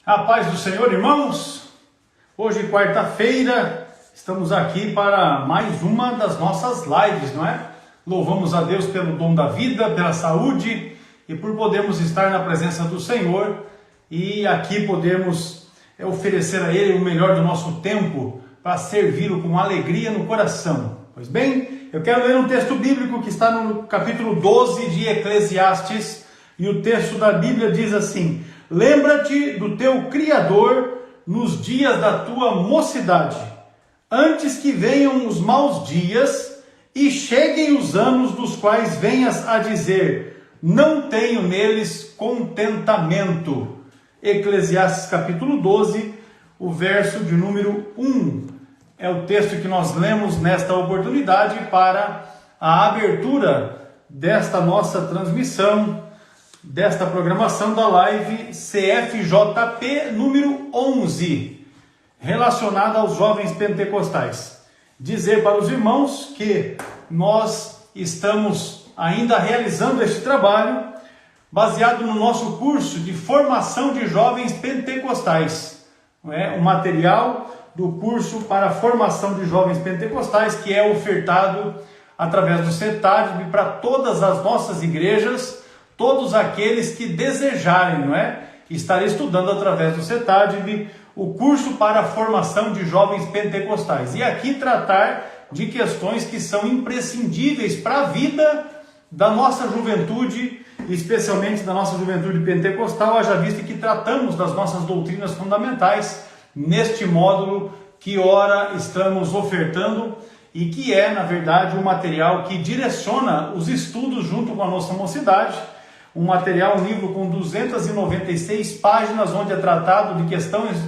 A paz do Senhor, irmãos. Hoje, quarta-feira, estamos aqui para mais uma das nossas lives, não é? Louvamos a Deus pelo dom da vida, pela saúde e por podermos estar na presença do Senhor e aqui podemos oferecer a Ele o melhor do nosso tempo para servi-lo com alegria no coração. Pois bem, eu quero ler um texto bíblico que está no capítulo 12 de Eclesiastes e o texto da Bíblia diz assim: lembra-te do teu Criador nos dias da tua mocidade, antes que venham os maus dias e cheguem os anos dos quais venhas a dizer, não tenho neles contentamento. Eclesiastes capítulo 12, o verso de número 1. É o texto que nós lemos nesta oportunidade para a abertura desta nossa transmissão, desta programação da live CFJP número 11, relacionada aos jovens pentecostais. Dizer para os irmãos que nós estamos ainda realizando este trabalho baseado no nosso curso de formação de jovens pentecostais. Não é? O material do curso para a formação de jovens pentecostais que é ofertado através do CETADB para todas as nossas igrejas, todos aqueles que desejarem, não é? Estar estudando através do CETADB o curso para a formação de jovens pentecostais. E aqui tratar de questões que são imprescindíveis para a vida da nossa juventude, especialmente da nossa juventude pentecostal, haja vista que tratamos das nossas doutrinas fundamentais neste módulo que ora estamos ofertando e que é, na verdade, um material que direciona os estudos junto com a nossa mocidade. Um material, um livro com 296 páginas, onde é tratado de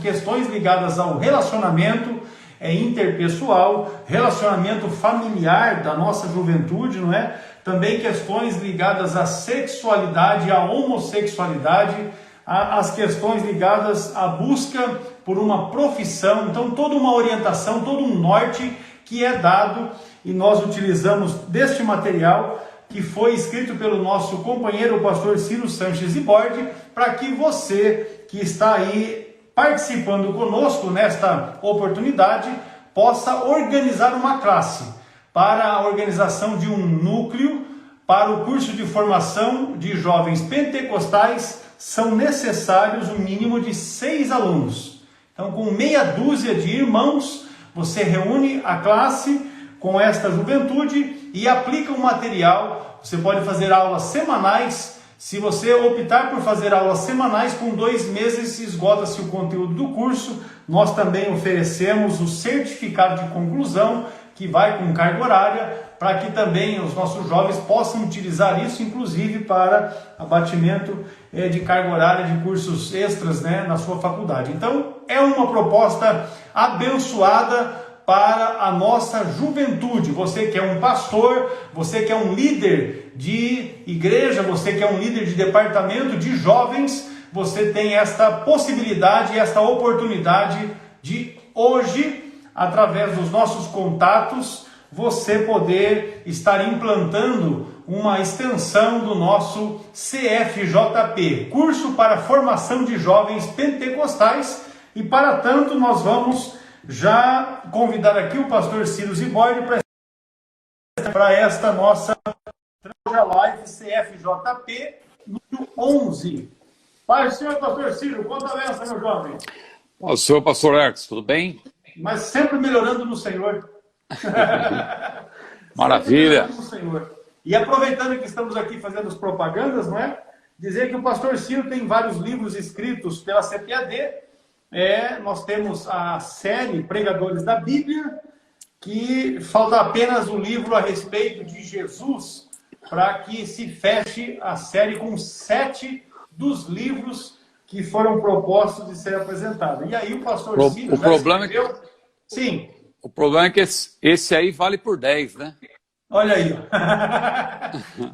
questões ligadas ao relacionamento interpessoal, relacionamento familiar da nossa juventude, não é? Também questões ligadas à sexualidade, à homossexualidade, as questões ligadas à busca por uma profissão. Então, toda uma orientação, todo um norte que é dado e nós utilizamos deste material que foi escrito pelo nosso companheiro, o pastor Ciro Sanches Ibordi, para que você que está aí participando conosco nesta oportunidade possa organizar uma classe para a organização de um núcleo para o curso de formação de jovens pentecostais. São necessários um mínimo de 6 alunos. Então, com meia dúzia de irmãos, você reúne a classe com esta juventude e aplica um material. Você pode fazer aulas semanais. Se você optar por fazer aulas semanais, com 2 meses esgota-se o conteúdo do curso. Nós também oferecemos o certificado de conclusão, que vai com carga horária, para que também os nossos jovens possam utilizar isso, inclusive para abatimento de carga horária de cursos extras, né, na sua faculdade. Então, é uma proposta abençoada para a nossa juventude. Você que é um pastor, você que é um líder de igreja, você que é um líder de departamento de jovens, você tem esta possibilidade, esta oportunidade de hoje, através dos nossos contatos, você poder estar implantando uma extensão do nosso CFJP, Curso para a Formação de Jovens Pentecostais, e para tanto nós vamos já convidar aqui o pastor Ciro Zibordi para esta nossa live CFJP número 11. Pai, senhor pastor Ciro, conta a benção, meu jovem. O senhor pastor Ercos, tudo bem? Mas sempre melhorando no Senhor. Maravilha. No Senhor. E aproveitando que estamos aqui fazendo as propagandas, não é? Dizer que o pastor Ciro tem vários livros escritos pela CPAD. Nós temos a série Pregadores da Bíblia, que falta apenas o livro a respeito de Jesus, para que se feche a série com 7 dos livros que foram propostos de ser apresentados. E aí o pastor Ciro o problema escreveu... Sim. O problema é que esse aí vale por 10, né? Olha aí.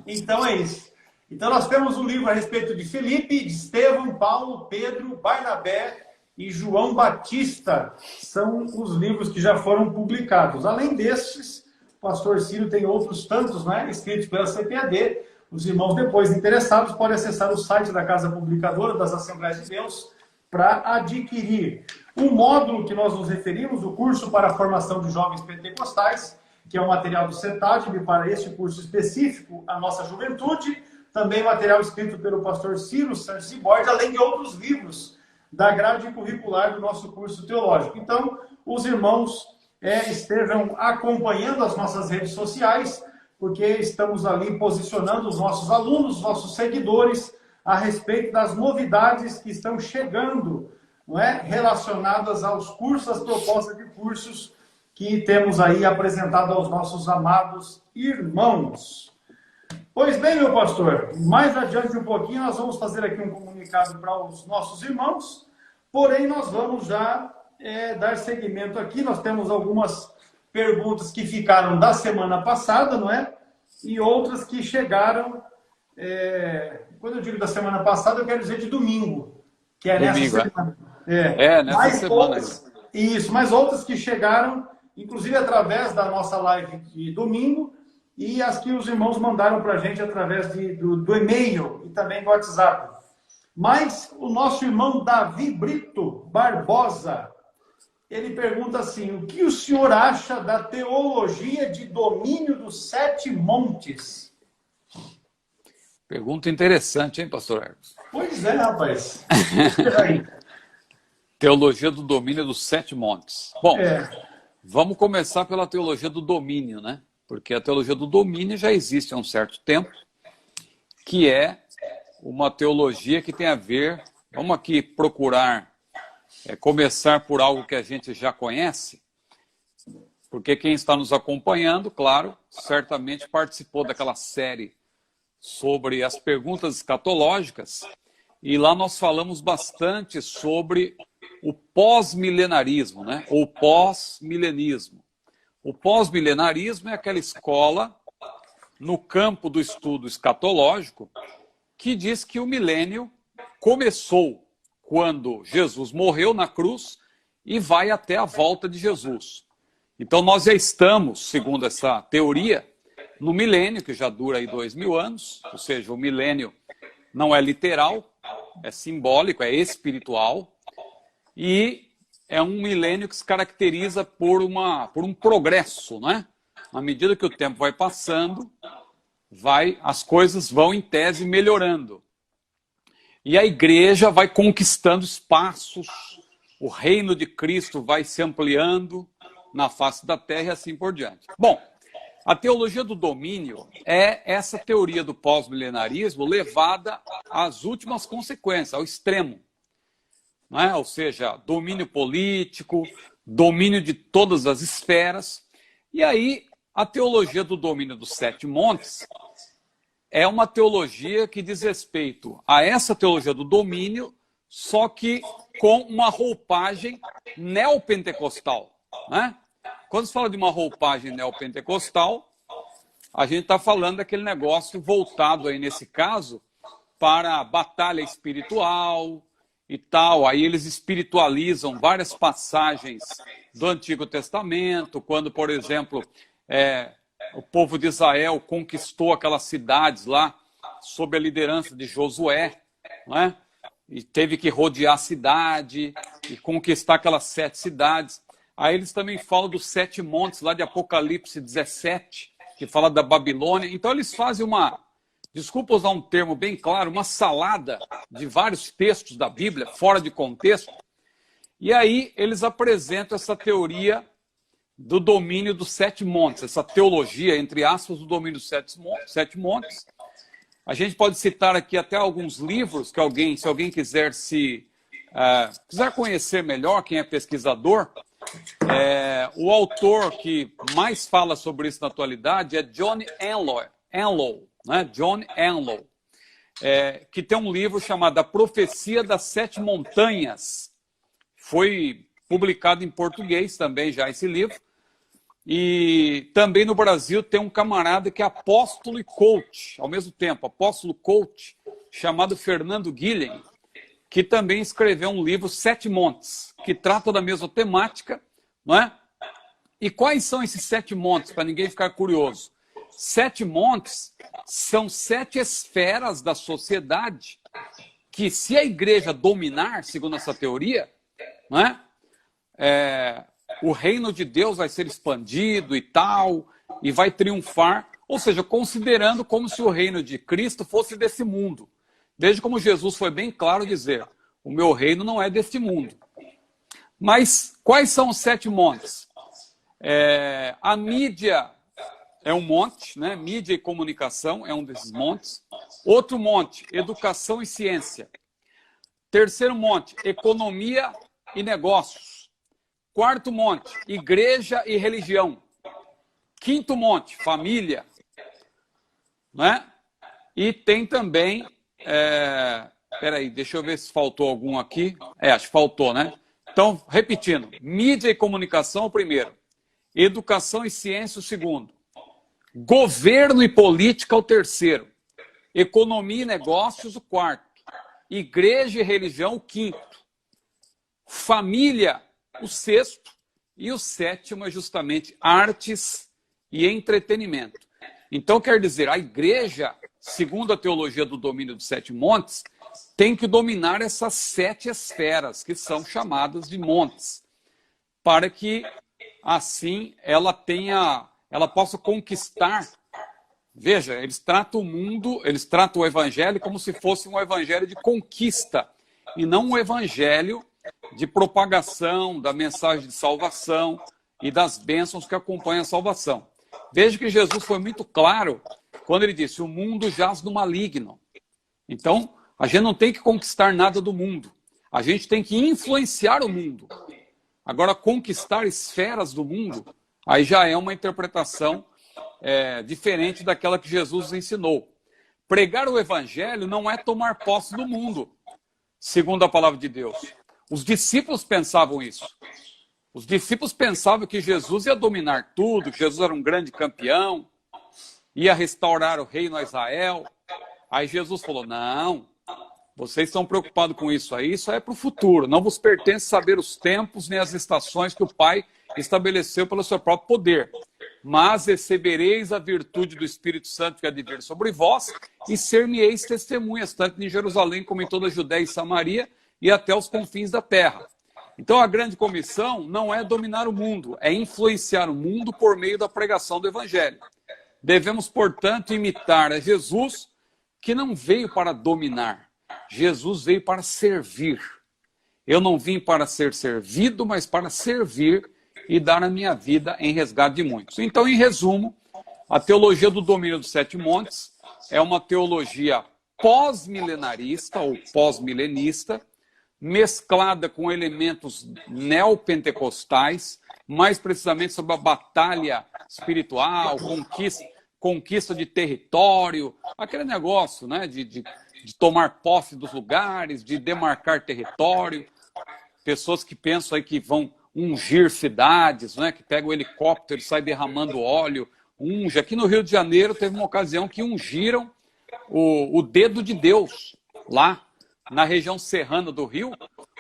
Então é isso. Então nós temos um livro a respeito de Felipe, de Estevão, Paulo, Pedro, Barnabé e João Batista. São os livros que já foram publicados. Além destes, o pastor Ciro tem outros tantos, né, escritos pela CPAD. Os irmãos depois interessados podem acessar o site da Casa Publicadora das Assembleias de Deus, para adquirir um módulo que nós nos referimos, o curso para a formação de jovens pentecostais, que é o material do CETADB para este curso específico, a nossa juventude, também material escrito pelo pastor Ciro Santos e Borges, além de outros livros da grade curricular do nosso curso teológico. Então, os irmãos estejam acompanhando as nossas redes sociais, porque estamos ali posicionando os nossos alunos, os nossos seguidores, a respeito das novidades que estão chegando, não é? Relacionadas aos cursos, às propostas de cursos que temos aí apresentado aos nossos amados irmãos. Pois bem, meu pastor, mais adiante um pouquinho nós vamos fazer aqui um comunicado para os nossos irmãos, porém nós vamos já dar seguimento aqui. Nós temos algumas perguntas que ficaram da semana passada, não é? E outras que chegaram, quando eu digo da semana passada, eu quero dizer de domingo, que é Domingo, nessa semana. Nessa semana. Isso, mas outras que chegaram, inclusive através da nossa live de domingo, e as que os irmãos mandaram para a gente através do e-mail e também do WhatsApp. Mas o nosso irmão Davi Brito Barbosa, ele pergunta assim: o que o senhor acha da teologia de domínio dos 7 montes? Pergunta interessante, hein, pastor Ercos? Pois é, rapaz. Teologia do domínio dos 7 montes. Bom, vamos começar pela teologia do domínio, né? Porque a teologia do domínio já existe há um certo tempo, que é uma teologia que tem a ver, vamos aqui procurar começar por algo que a gente já conhece, porque quem está nos acompanhando, claro, certamente participou daquela série sobre as perguntas escatológicas, e lá nós falamos bastante sobre o pós-milenarismo, né? Ou pós-milenismo. O pós-milenarismo é aquela escola no campo do estudo escatológico que diz que o milênio começou quando Jesus morreu na cruz e vai até a volta de Jesus. Então nós já estamos, segundo essa teoria, no milênio, que já dura aí 2000 anos, ou seja, o milênio não é literal, é simbólico, é espiritual, e é um milênio que se caracteriza por um progresso, não é? À medida que o tempo vai passando, as coisas vão, em tese, melhorando. E a igreja vai conquistando espaços, o reino de Cristo vai se ampliando na face da terra e assim por diante. Bom, a teologia do domínio é essa teoria do pós-milenarismo levada às últimas consequências, ao extremo. Não é? Ou seja, domínio político, domínio de todas as esferas. E aí, a teologia do domínio dos 7 montes é uma teologia que diz respeito a essa teologia do domínio, só que com uma roupagem neopentecostal. Né? Quando se fala de uma roupagem neopentecostal, a gente está falando daquele negócio voltado aí, nesse caso, para a batalha espiritual e tal. Aí eles espiritualizam várias passagens do Antigo Testamento, quando, por exemplo, o povo de Israel conquistou aquelas cidades lá sob a liderança de Josué, não é? E teve que rodear a cidade e conquistar aquelas 7 cidades. Aí eles também falam dos 7 montes lá de Apocalipse 17, que fala da Babilônia. Então eles fazem desculpa usar um termo bem claro, uma salada de vários textos da Bíblia, fora de contexto. E aí eles apresentam essa teoria do domínio dos 7 montes, essa teologia, entre aspas, do domínio dos 7 montes. A gente pode citar aqui até alguns livros que se alguém quiser quiser conhecer melhor, quem é pesquisador, o autor que mais fala sobre isso na atualidade é John Enlow, né? John Enlow, que tem um livro chamado A Profecia das 7 Montanhas. Foi publicado em português também já esse livro. E também no Brasil tem um camarada que é apóstolo e coach, ao mesmo tempo, apóstolo coach, chamado Fernando Guilhem, que também escreveu um livro, 7 Montes, que trata da mesma temática, não é? E quais são esses 7 montes, para ninguém ficar curioso? 7 montes são 7 esferas da sociedade que se a igreja dominar, segundo essa teoria, não é? O reino de Deus vai ser expandido e tal, e vai triunfar, ou seja, considerando como se o reino de Cristo fosse desse mundo. Veja como Jesus foi bem claro dizer, o meu reino não é deste mundo. Mas quais são os 7 montes? A mídia é um monte, né? Mídia e comunicação é um desses montes. Outro monte, educação e ciência. Terceiro monte, economia e negócios. Quarto monte, igreja e religião. Quinto monte, família. Né? E tem também... Peraí, deixa eu ver se faltou algum aqui. Acho que faltou, né? Então, repetindo. Mídia e comunicação, o primeiro. Educação e ciência, o segundo. Governo e política, o terceiro. Economia e negócios, o quarto. Igreja e religião, o quinto. Família, o sexto. E o sétimo é justamente artes e entretenimento. Então, quer dizer, a igreja, segundo a teologia do domínio dos 7 montes, tem que dominar essas 7 esferas, que são chamadas de montes, para que, assim, ela possa conquistar. Veja, eles tratam o mundo, eles tratam o evangelho como se fosse um evangelho de conquista, e não um evangelho de propagação da mensagem de salvação e das bênçãos que acompanham a salvação. Veja que Jesus foi muito claro quando ele disse, o mundo jaz no maligno. Então, a gente não tem que conquistar nada do mundo. A gente tem que influenciar o mundo. Agora, conquistar esferas do mundo, aí já é uma interpretação diferente daquela que Jesus ensinou. Pregar o evangelho não é tomar posse do mundo, segundo a palavra de Deus. Os discípulos pensavam isso. Os discípulos pensavam que Jesus ia dominar tudo, que Jesus era um grande campeão, ia restaurar o reino a Israel. Aí Jesus falou, não, vocês estão preocupados com isso aí é para o futuro. Não vos pertence saber os tempos nem as estações que o Pai estabeleceu pelo seu próprio poder. Mas recebereis a virtude do Espírito Santo que há de vir sobre vós e ser-me-eis testemunhas, tanto em Jerusalém como em toda a Judéia e Samaria e até os confins da terra. Então a grande comissão não é dominar o mundo, é influenciar o mundo por meio da pregação do Evangelho. Devemos, portanto, imitar a Jesus, que não veio para dominar. Jesus veio para servir. Eu não vim para ser servido, mas para servir e dar a minha vida em resgate de muitos. Então, em resumo, a teologia do domínio dos 7 montes é uma teologia pós-milenarista ou pós-milenista, mesclada com elementos neopentecostais, mais precisamente sobre a batalha espiritual, conquista de território, aquele negócio, né, de tomar posse dos lugares, de demarcar território. Pessoas que pensam aí que vão ungir cidades, né, que pegam o helicóptero e saem derramando óleo, unge. Aqui no Rio de Janeiro teve uma ocasião que ungiram o dedo de Deus, lá na região serrana do Rio,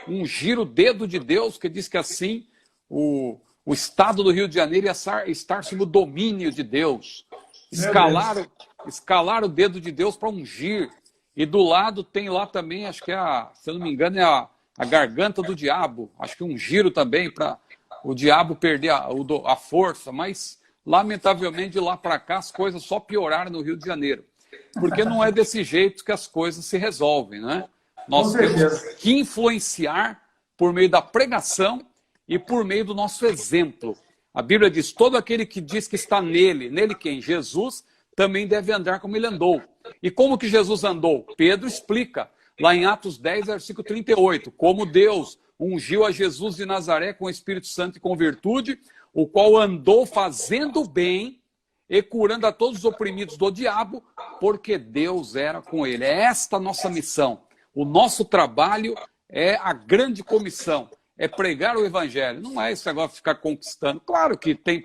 ungiram o dedo de Deus, que diz que assim o estado do Rio de Janeiro ia estar sob o domínio de Deus. Escalaram o dedo de Deus para ungir. E do lado tem lá também, acho que se eu não me engano, é a garganta do diabo. Acho que um giro também para o diabo perder a força. Mas, lamentavelmente, de lá para cá, as coisas só pioraram no Rio de Janeiro. Porque não é desse jeito que as coisas se resolvem, né? Nós temos que influenciar por meio da pregação e por meio do nosso exemplo. A Bíblia diz, todo aquele que diz que está nele quem? Jesus, também deve andar como ele andou. E como que Jesus andou? Pedro explica, lá em Atos 10, versículo 38, como Deus ungiu a Jesus de Nazaré com o Espírito Santo e com virtude, o qual andou fazendo bem e curando a todos os oprimidos do diabo, porque Deus era com ele. É esta a nossa missão. O nosso trabalho é a grande comissão, é pregar o evangelho. Não é esse negócio de ficar conquistando. Claro que tem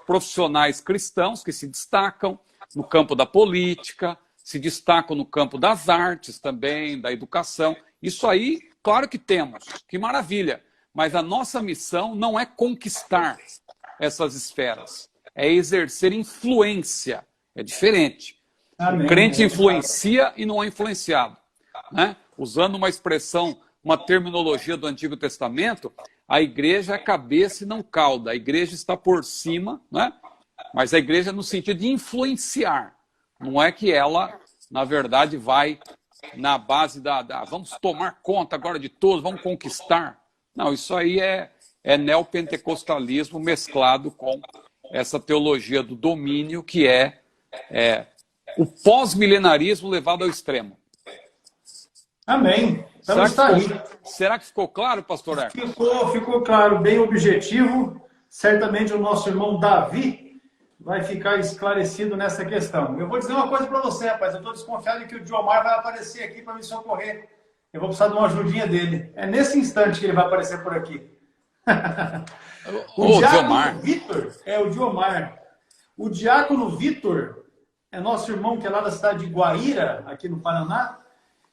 profissionais cristãos que se destacam no campo da política, se destacam no campo das artes também, da educação. Isso aí, claro que temos, que maravilha. Mas a nossa missão não é conquistar essas esferas, é exercer influência. É diferente. Amém. O crente influencia e não é influenciado. Né? usando uma expressão, uma terminologia do Antigo Testamento, a igreja é cabeça e não cauda. A igreja está por cima, né? Mas a igreja no sentido de influenciar. Não é que ela, na verdade, vai na base vamos tomar conta agora de todos, vamos conquistar. Não, isso aí é neopentecostalismo mesclado com essa teologia do domínio, que é o pós-milenarismo levado ao extremo. Amém. Será que ficou claro, pastor Hermes? Ficou claro, bem objetivo. Certamente o nosso irmão Davi vai ficar esclarecido nessa questão. Eu vou dizer uma coisa para você, rapaz. Eu estou desconfiado que o Diomar vai aparecer aqui para me socorrer. Eu vou precisar de uma ajudinha dele. É nesse instante que ele vai aparecer por aqui. O diácono Vitor é o Diomar. O diácono Vitor é nosso irmão que é lá da cidade de Guaíra, aqui no Paraná.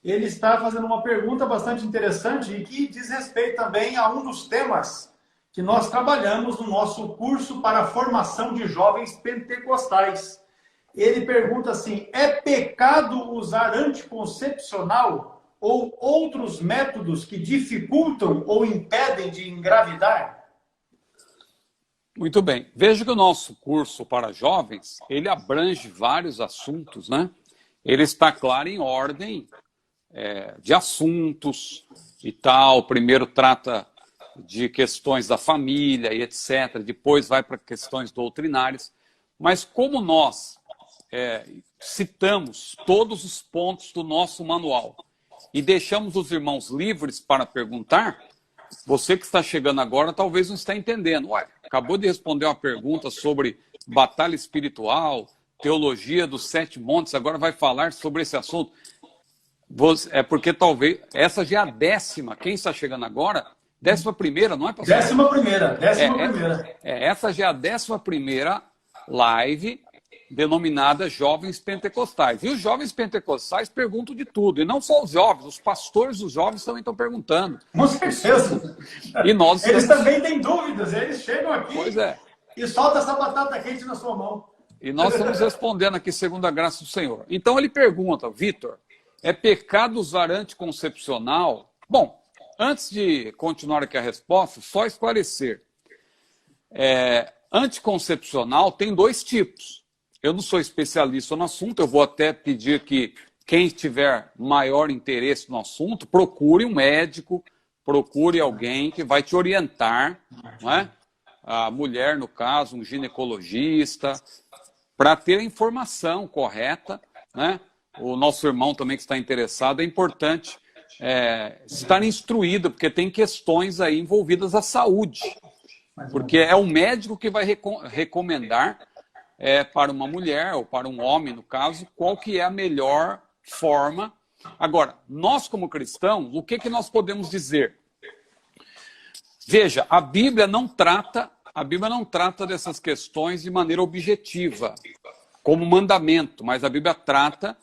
Ele está fazendo uma pergunta bastante interessante e que diz respeito também a um dos temas que nós trabalhamos no nosso curso para a formação de jovens pentecostais. Ele pergunta assim: é pecado usar anticoncepcional ou outros métodos que dificultam ou impedem de engravidar? Muito bem. Veja que o nosso curso para jovens, ele abrange vários assuntos, né? Ele está claro em ordem de assuntos e tal. Primeiro trata de questões da família e etc. Depois vai para questões doutrinárias. Mas como nós citamos todos os pontos do nosso manual e deixamos os irmãos livres para perguntar, você que está chegando agora talvez não está entendendo. Ué, acabou de responder uma pergunta sobre batalha espiritual, teologia dos 7 montes, agora vai falar sobre esse assunto. É porque talvez essa já é a 10ª. Quem está chegando agora... 11ª, não é, pastor? 11ª. Essa já é a 11ª live denominada Jovens Pentecostais. E os jovens pentecostais perguntam de tudo. E não só os jovens, os pastores dos jovens também estão perguntando. Com certeza. E nós eles também têm dúvidas, eles chegam aqui e soltam essa batata quente na sua mão. E nós estamos respondendo aqui segundo a graça do Senhor. Então ele pergunta: Vitor, é pecado usar anticoncepcional? Bom, antes de continuar aqui a resposta, só esclarecer. Anticoncepcional tem 2 tipos. Eu não sou especialista no assunto, eu vou até pedir que quem tiver maior interesse no assunto, procure um médico, procure alguém que vai te orientar, não é? A mulher, no caso, um ginecologista, para ter a informação correta, né? O nosso irmão também que está interessado, é importante estar instruído, porque tem questões aí envolvidas à saúde. Porque é o médico que vai recomendar para uma mulher, ou para um homem, no caso, qual que é a melhor forma. Agora, nós como cristãos, o que nós podemos dizer? Veja, a Bíblia não trata dessas questões de maneira objetiva, como mandamento, mas a Bíblia trata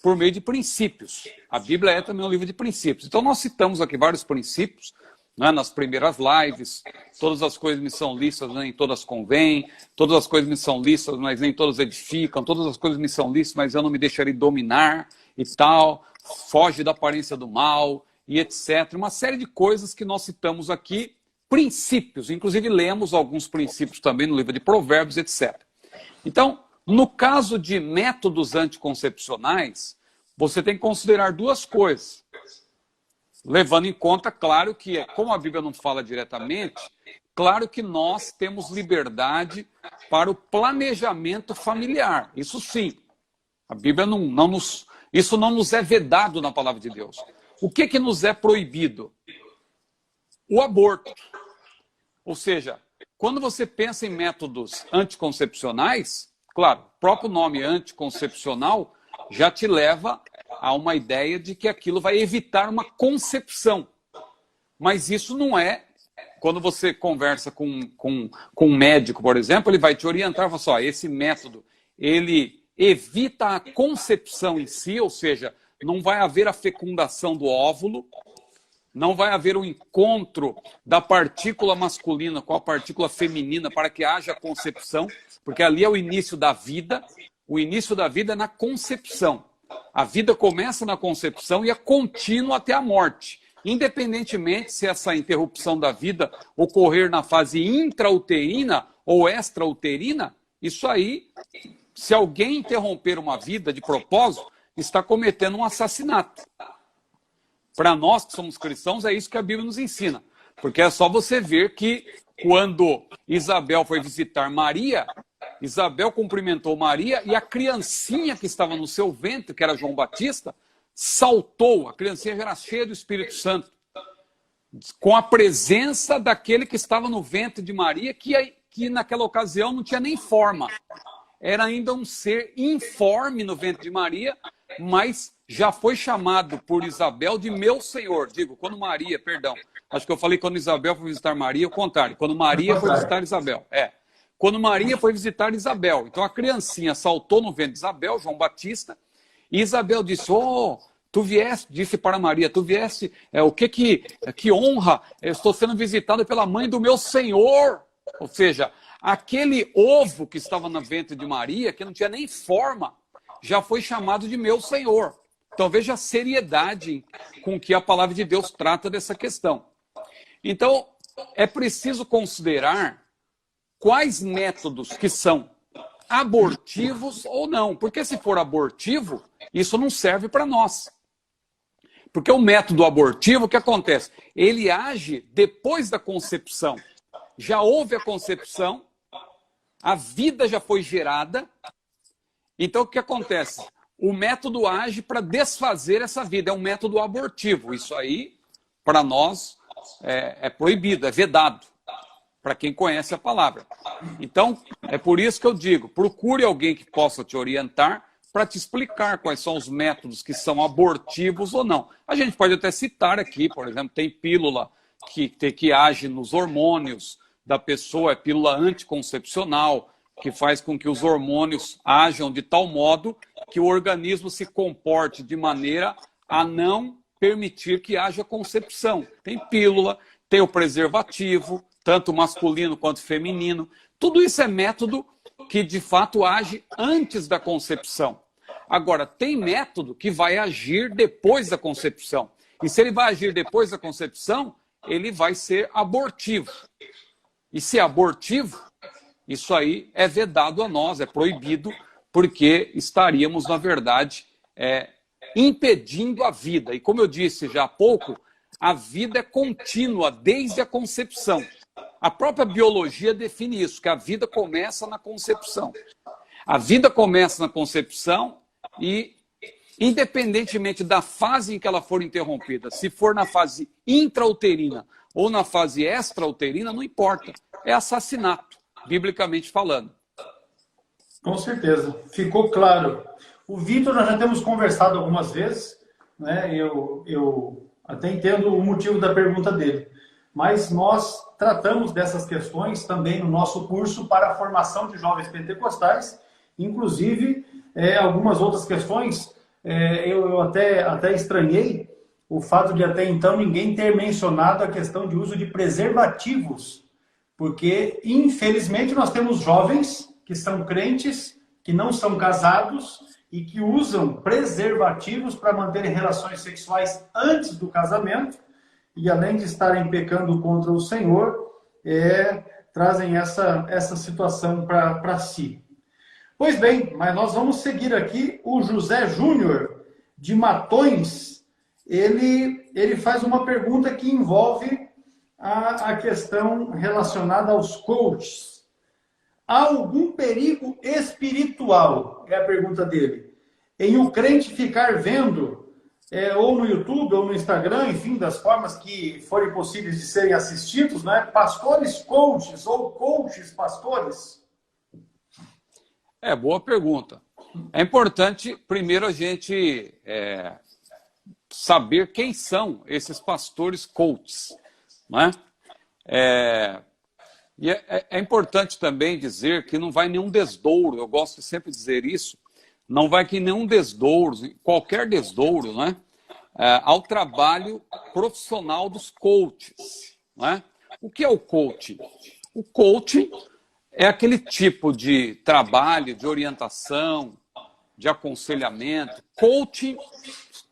por meio de princípios. A Bíblia é também um livro de princípios. Então nós citamos aqui vários princípios, né, nas primeiras lives. Todas as coisas me são lícitas, nem todas convêm. Todas as coisas me são lícitas, mas nem todas edificam. Todas as coisas me são lícitas, mas eu não me deixarei dominar e tal. Foge da aparência do mal e etc. Uma série de coisas que nós citamos aqui, princípios. Inclusive lemos alguns princípios também no livro de Provérbios, etc. Então, no caso de métodos anticoncepcionais, você tem que considerar 2 coisas. Levando em conta, claro que, como a Bíblia não fala diretamente, claro que nós temos liberdade para o planejamento familiar. Isso sim. A Bíblia isso não nos é vedado na palavra de Deus. O que nos é proibido? O aborto. Ou seja, quando você pensa em métodos anticoncepcionais, claro, o próprio nome anticoncepcional já te leva a uma ideia de que aquilo vai evitar uma concepção. Mas isso não é. Quando você conversa com um médico, por exemplo, ele vai te orientar e falar assim, esse método, ele evita a concepção em si, ou seja, não vai haver a fecundação do óvulo, não vai haver o encontro da partícula masculina com a partícula feminina para que haja concepção, porque ali é o início da vida. O início da vida é na concepção. A vida começa na concepção e é contínua até a morte. Independentemente se essa interrupção da vida ocorrer na fase intrauterina ou extrauterina, isso aí, se alguém interromper uma vida de propósito, está cometendo um assassinato. Para nós que somos cristãos, é isso que a Bíblia nos ensina. Porque é só você ver que quando Isabel foi visitar Maria, Isabel cumprimentou Maria e a criancinha que estava no seu ventre, que era João Batista, saltou. A criancinha já era cheia do Espírito Santo, com a presença daquele que estava no ventre de Maria, que naquela ocasião não tinha nem forma. Era ainda um ser informe no ventre de Maria, mas já foi chamado por Isabel de meu Senhor. Digo, quando Maria, perdão. Acho que eu falei quando Isabel foi visitar Maria, o contrário. Quando Maria foi visitar Isabel. Quando Maria foi visitar Isabel. Então a criancinha saltou no ventre de Isabel, João Batista, e Isabel disse, tu vieste, disse para Maria, tu vieste, que honra, eu estou sendo visitada pela mãe do meu Senhor. Ou seja, aquele ovo que estava no ventre de Maria, que não tinha nem forma, já foi chamado de meu Senhor. Então veja a seriedade com que a palavra de Deus trata dessa questão. Então, é preciso considerar quais métodos que são abortivos ou não. Porque se for abortivo, isso não serve para nós. Porque o método abortivo, o que acontece? Ele age depois da concepção. Já houve a concepção, a vida já foi gerada. Então, o que acontece? O método age para desfazer essa vida. É um método abortivo. Isso aí, para nós, é proibido, é vedado, para quem conhece a palavra. Então, é por isso que eu digo, procure alguém que possa te orientar para te explicar quais são os métodos que são abortivos ou não. A gente pode até citar aqui, por exemplo, tem pílula que age nos hormônios da pessoa, é pílula anticoncepcional, que faz com que os hormônios ajam de tal modo que o organismo se comporte de maneira a não permitir que haja concepção. Tem pílula, tem o preservativo, tanto masculino quanto feminino. Tudo isso é método que, de fato, age antes da concepção. Agora, tem método que vai agir depois da concepção. E se ele vai agir depois da concepção, ele vai ser abortivo. E se é abortivo, isso aí é vedado a nós, é proibido, porque estaríamos, na verdade, impedindo a vida. E como eu disse já há pouco, a vida é contínua desde a concepção. A própria biologia define isso, que a vida começa na concepção. A vida começa na concepção e, independentemente da fase em que ela for interrompida, se for na fase intrauterina ou na fase extrauterina, não importa. É assassinato, biblicamente falando. Com certeza, ficou claro. O Vitor, nós já temos conversado algumas vezes, né? Eu até entendo o motivo da pergunta dele, mas nós tratamos dessas questões também no nosso curso para a formação de jovens pentecostais, inclusive algumas outras questões, eu até estranhei o fato de até então ninguém ter mencionado a questão de uso de preservativos, porque infelizmente nós temos jovens que são crentes, que não são casados e que usam preservativos para manterem relações sexuais antes do casamento e, além de estarem pecando contra o Senhor, trazem essa situação para si. Pois bem, mas nós vamos seguir aqui. O José Júnior, de Matões, ele faz uma pergunta que envolve a questão relacionada aos coaches. Há algum perigo espiritual? É a pergunta dele. Em o crente ficar vendo, ou no YouTube, ou no Instagram, enfim, das formas que forem possíveis de serem assistidos, né? Pastores coaches ou coaches pastores? Boa pergunta. É importante, primeiro, a gente saber quem são esses pastores coaches, né? E é importante também dizer que não vai nenhum desdouro, eu gosto de sempre dizer isso, não vai que nenhum desdouro, qualquer desdouro, né, ao trabalho profissional dos coaches. Né? O que é o coaching? O coaching é aquele tipo de trabalho, de orientação, de aconselhamento. Coaching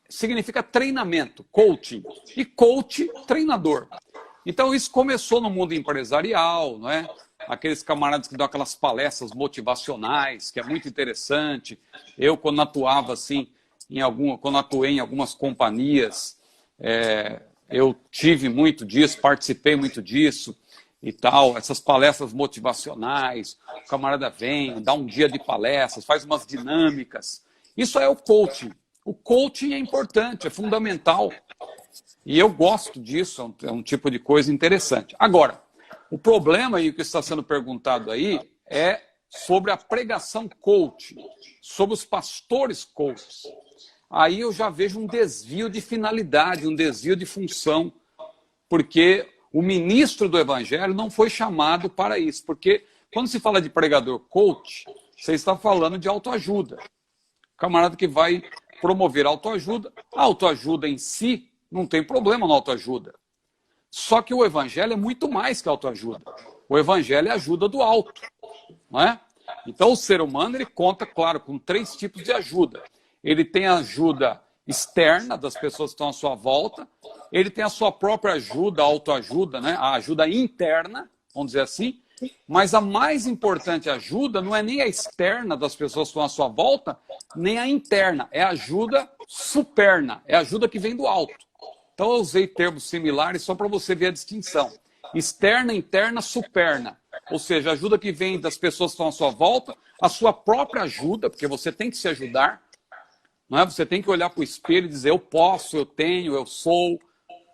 significa treinamento, coaching. E coach, treinador. Então isso começou no mundo empresarial, não é? Aqueles camaradas que dão aquelas palestras motivacionais, que é muito interessante. Eu, quando atuava assim, quando atuei em algumas companhias, eu tive muito disso, participei muito disso e tal. Essas palestras motivacionais, o camarada vem, dá um dia de palestras, faz umas dinâmicas. Isso é o coaching. O coaching é importante, é fundamental. E eu gosto disso, é um tipo de coisa interessante. Agora, o problema aí que está sendo perguntado aí é sobre a pregação coach, sobre os pastores coaches. Aí eu já vejo um desvio de finalidade, um desvio de função, porque o ministro do evangelho não foi chamado para isso. Porque quando se fala de pregador coach, você está falando de autoajuda. Camarada que vai promover autoajuda. A autoajuda em si não tem problema na autoajuda. Só que o evangelho é muito mais que autoajuda. O evangelho é ajuda do alto, não é? Então o ser humano ele conta, claro, com 3 tipos de ajuda. Ele tem a ajuda externa das pessoas que estão à sua volta. Ele tem a sua própria ajuda, a autoajuda, né? A ajuda interna, vamos dizer assim. Mas a mais importante ajuda não é nem a externa das pessoas que estão à sua volta, nem a interna. É a ajuda superna, é a ajuda que vem do alto. Então eu usei termos similares só para você ver a distinção. Externa, interna, superna. Ou seja, a ajuda que vem das pessoas que estão à sua volta, a sua própria ajuda, porque você tem que se ajudar. Não é? Você tem que olhar para o espelho e dizer, eu posso, eu tenho, eu sou.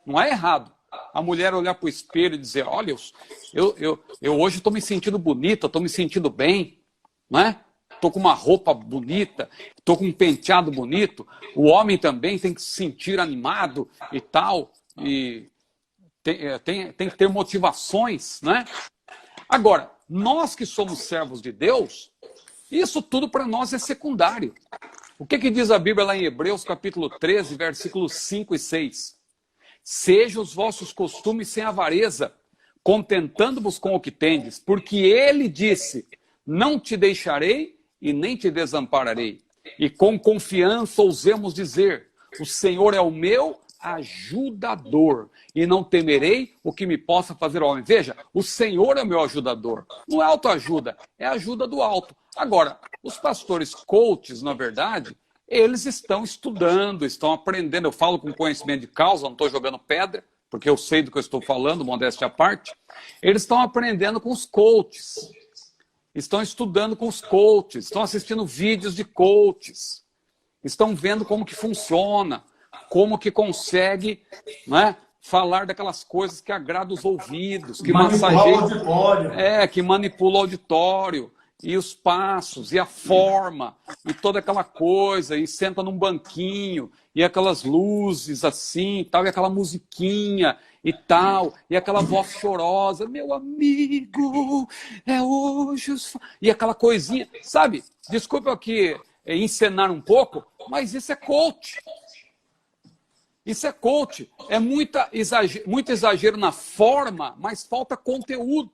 Não é errado. A mulher olhar para o espelho e dizer, olha, eu hoje estou me sentindo bonita, estou me sentindo bem, não é? Estou com uma roupa bonita, estou com um penteado bonito. O homem também tem que se sentir animado e tal. E tem que ter motivações, né? Agora, nós que somos servos de Deus, isso tudo para nós é secundário. O que diz a Bíblia lá em Hebreus, capítulo 13, versículos 5 e 6? Sejam os vossos costumes sem avareza, contentando-vos com o que tendes, porque ele disse, não te deixarei e nem te desampararei. E com confiança ousemos dizer, o Senhor é o meu ajudador, e não temerei o que me possa fazer homem. Veja, o Senhor é o meu ajudador. Não é autoajuda, é ajuda do alto. Agora, os pastores coaches, na verdade, eles estão estudando, estão aprendendo. Eu falo com conhecimento de causa, não estou jogando pedra, porque eu sei do que eu estou falando, modéstia à parte. Eles estão aprendendo com os coaches. Estão estudando com os coaches, estão assistindo vídeos de coaches. Estão vendo como que funciona, como que consegue, né, falar daquelas coisas que agradam os ouvidos, que massageiam, que manipula o auditório, e os passos, e a forma, e toda aquela coisa, e senta num banquinho, e aquelas luzes assim, tal, e aquela musiquinha, e tal, e aquela voz chorosa, meu amigo, é hoje, e aquela coisinha, sabe? Desculpa aqui encenar um pouco, mas isso é coach. Isso é coach. É muito exagero na forma, mas falta conteúdo.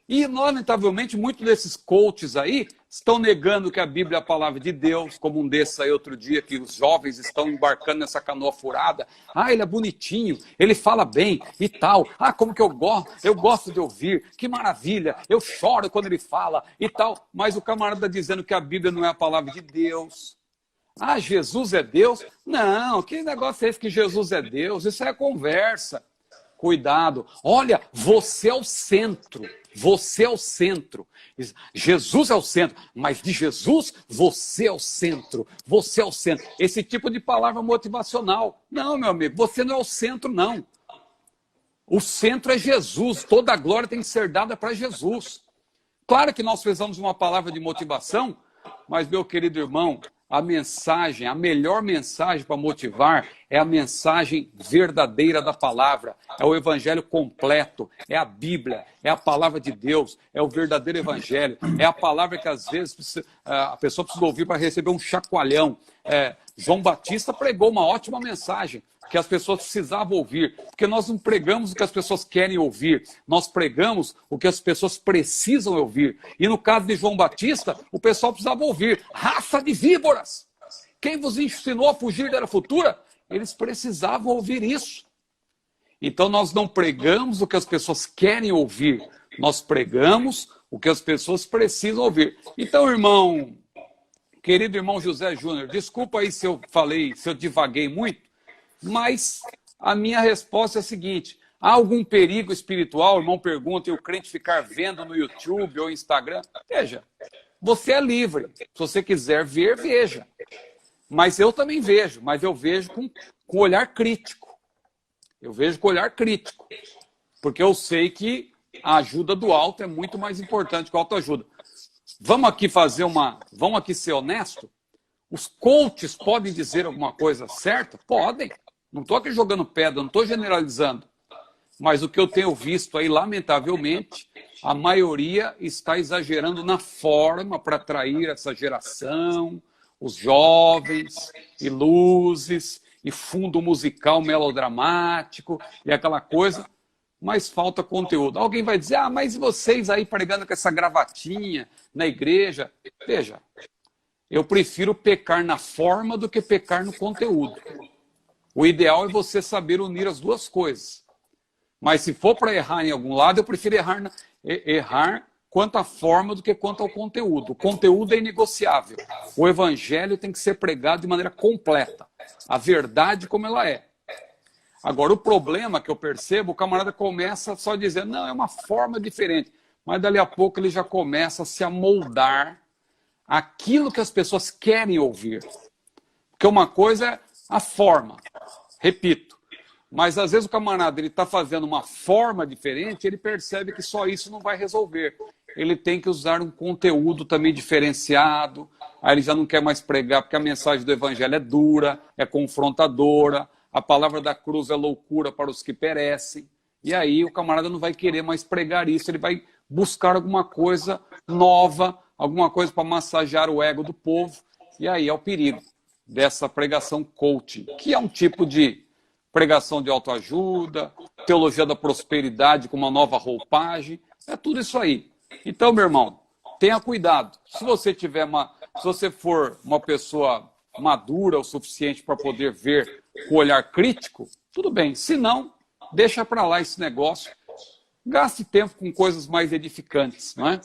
E, lamentavelmente, muitos desses coaches aí estão negando que a Bíblia é a palavra de Deus, como um desses aí outro dia, que os jovens estão embarcando nessa canoa furada. Ah, ele é bonitinho, ele fala bem e tal. Ah, como que eu gosto de ouvir, que maravilha, eu choro quando ele fala e tal. Mas o camarada dizendo que a Bíblia não é a palavra de Deus. Ah, Jesus é Deus? Não, que negócio é esse que Jesus é Deus? Isso é conversa. Cuidado. Olha, você é o centro. Você é o centro. Jesus é o centro, mas de Jesus, você é o centro. Você é o centro. Esse tipo de palavra motivacional. Não, meu amigo, você não é o centro, não. O centro é Jesus. Toda a glória tem que ser dada para Jesus. Claro que nós precisamos de uma palavra de motivação, mas, meu querido irmão, a mensagem, a melhor mensagem para motivar é a mensagem verdadeira da palavra. É o evangelho completo, é a Bíblia, é a palavra de Deus, é o verdadeiro evangelho. É a palavra que às vezes a pessoa precisa ouvir para receber um chacoalhão. João Batista pregou uma ótima mensagem, que as pessoas precisavam ouvir, porque nós não pregamos o que as pessoas querem ouvir, nós pregamos o que as pessoas precisam ouvir. E no caso de João Batista, o pessoal precisava ouvir: raça de víboras, quem vos ensinou a fugir da era futura? Eles precisavam ouvir isso. Então nós não pregamos o que as pessoas querem ouvir, nós pregamos o que as pessoas precisam ouvir. Então, querido irmão José Júnior, desculpa aí se eu divaguei muito, mas a minha resposta é a seguinte: há algum perigo espiritual, o irmão pergunta, e o crente ficar vendo no YouTube ou Instagram? Veja, você é livre. Se você quiser ver, veja. Mas eu também vejo, mas eu vejo com olhar crítico. Eu vejo com olhar crítico. Porque eu sei que a ajuda do alto é muito mais importante que a autoajuda. Vamos aqui ser honesto? Os coaches podem dizer alguma coisa certa? Podem. Não estou aqui jogando pedra, não estou generalizando. Mas o que eu tenho visto aí, lamentavelmente, a maioria está exagerando na forma para atrair essa geração, os jovens, e luzes, e fundo musical melodramático, e aquela coisa, mas falta conteúdo. Alguém vai dizer: ah, mas vocês aí pregando com essa gravatinha na igreja? Veja, eu prefiro pecar na forma do que pecar no conteúdo. O ideal é você saber unir as duas coisas. Mas se for para errar em algum lado, eu prefiro errar quanto à forma do que quanto ao conteúdo. O conteúdo é inegociável. O evangelho tem que ser pregado de maneira completa. A verdade como ela é. Agora, o problema que eu percebo, o camarada começa só dizendo: não, é uma forma diferente. Mas dali a pouco ele já começa a se amoldar aquilo que as pessoas querem ouvir. Porque uma coisa é a forma, repito. Mas às vezes o camarada está fazendo uma forma diferente, ele percebe que só isso não vai resolver. Ele tem que usar um conteúdo também diferenciado, aí ele já não quer mais pregar porque a mensagem do evangelho é dura, é confrontadora, a palavra da cruz é loucura para os que perecem, e aí o camarada não vai querer mais pregar isso, ele vai buscar alguma coisa nova, alguma coisa para massagear o ego do povo, e aí é o perigo dessa pregação coaching, que é um tipo de pregação de autoajuda, teologia da prosperidade com uma nova roupagem, é tudo isso aí. Então, meu irmão, tenha cuidado. Se você for uma pessoa madura o suficiente para poder ver com olhar crítico, tudo bem. Se não, deixa para lá esse negócio. Gaste tempo com coisas mais edificantes, não é?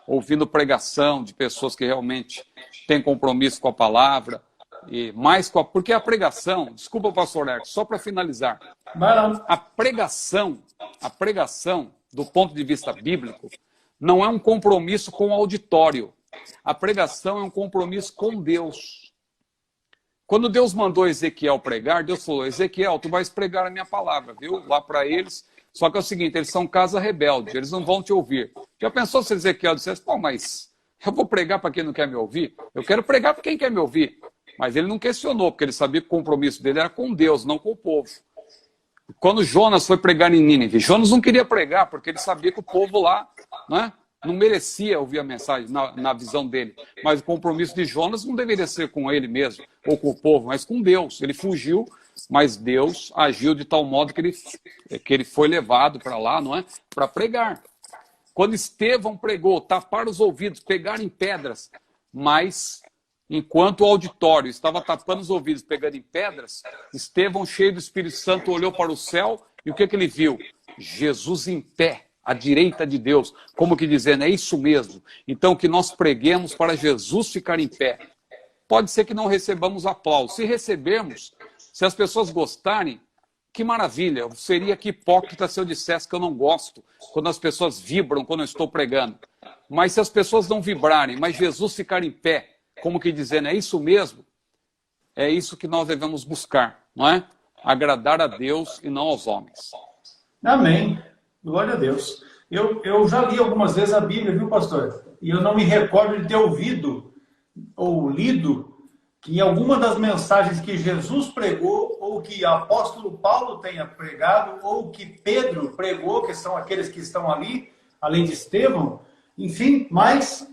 Ouvindo pregação de pessoas que realmente têm compromisso com a palavra, e mais porque a pregação, desculpa, pastor Lerco, só para finalizar, a pregação, do ponto de vista bíblico, não é um compromisso com o auditório. A pregação é um compromisso com Deus. Quando Deus mandou Ezequiel pregar, Deus falou: Ezequiel, tu vais pregar a minha palavra, viu? Lá para eles. Só que é o seguinte, eles são casa rebelde, eles não vão te ouvir. Já pensou se Ezequiel dissesse: pô, mas eu vou pregar para quem não quer me ouvir? Eu quero pregar para quem quer me ouvir. Mas ele não questionou, porque ele sabia que o compromisso dele era com Deus, não com o povo. Quando Jonas foi pregar em Nínive, Jonas não queria pregar, porque ele sabia que o povo lá, né, não merecia ouvir a mensagem na visão dele. Mas o compromisso de Jonas não deveria ser com ele mesmo, ou com o povo, mas com Deus. Ele fugiu, mas Deus agiu de tal modo que ele foi levado para lá, não é? Para pregar. Quando Estevão pregou, tapar os ouvidos, pegar em pedras, mas enquanto o auditório estava tapando os ouvidos, pegando em pedras, Estevão, cheio do Espírito Santo, olhou para o céu e o que ele viu? Jesus em pé, à direita de Deus, como que dizendo: é isso mesmo. Então que nós preguemos para Jesus ficar em pé. Pode ser que não recebamos aplauso. Se recebermos, se as pessoas gostarem, que maravilha. Eu seria que hipócrita se eu dissesse que eu não gosto quando as pessoas vibram quando eu estou pregando. Mas se as pessoas não vibrarem, mas Jesus ficar em pé, como que dizendo: é isso mesmo, é isso que nós devemos buscar, não é? Agradar a Deus e não aos homens. Amém. Glória a Deus. Eu já li algumas vezes a Bíblia, viu, pastor? E eu não me recordo de ter ouvido ou lido que em alguma das mensagens que Jesus pregou, ou que o apóstolo Paulo tenha pregado, ou que Pedro pregou, que são aqueles que estão ali, além de Estevão, enfim, mas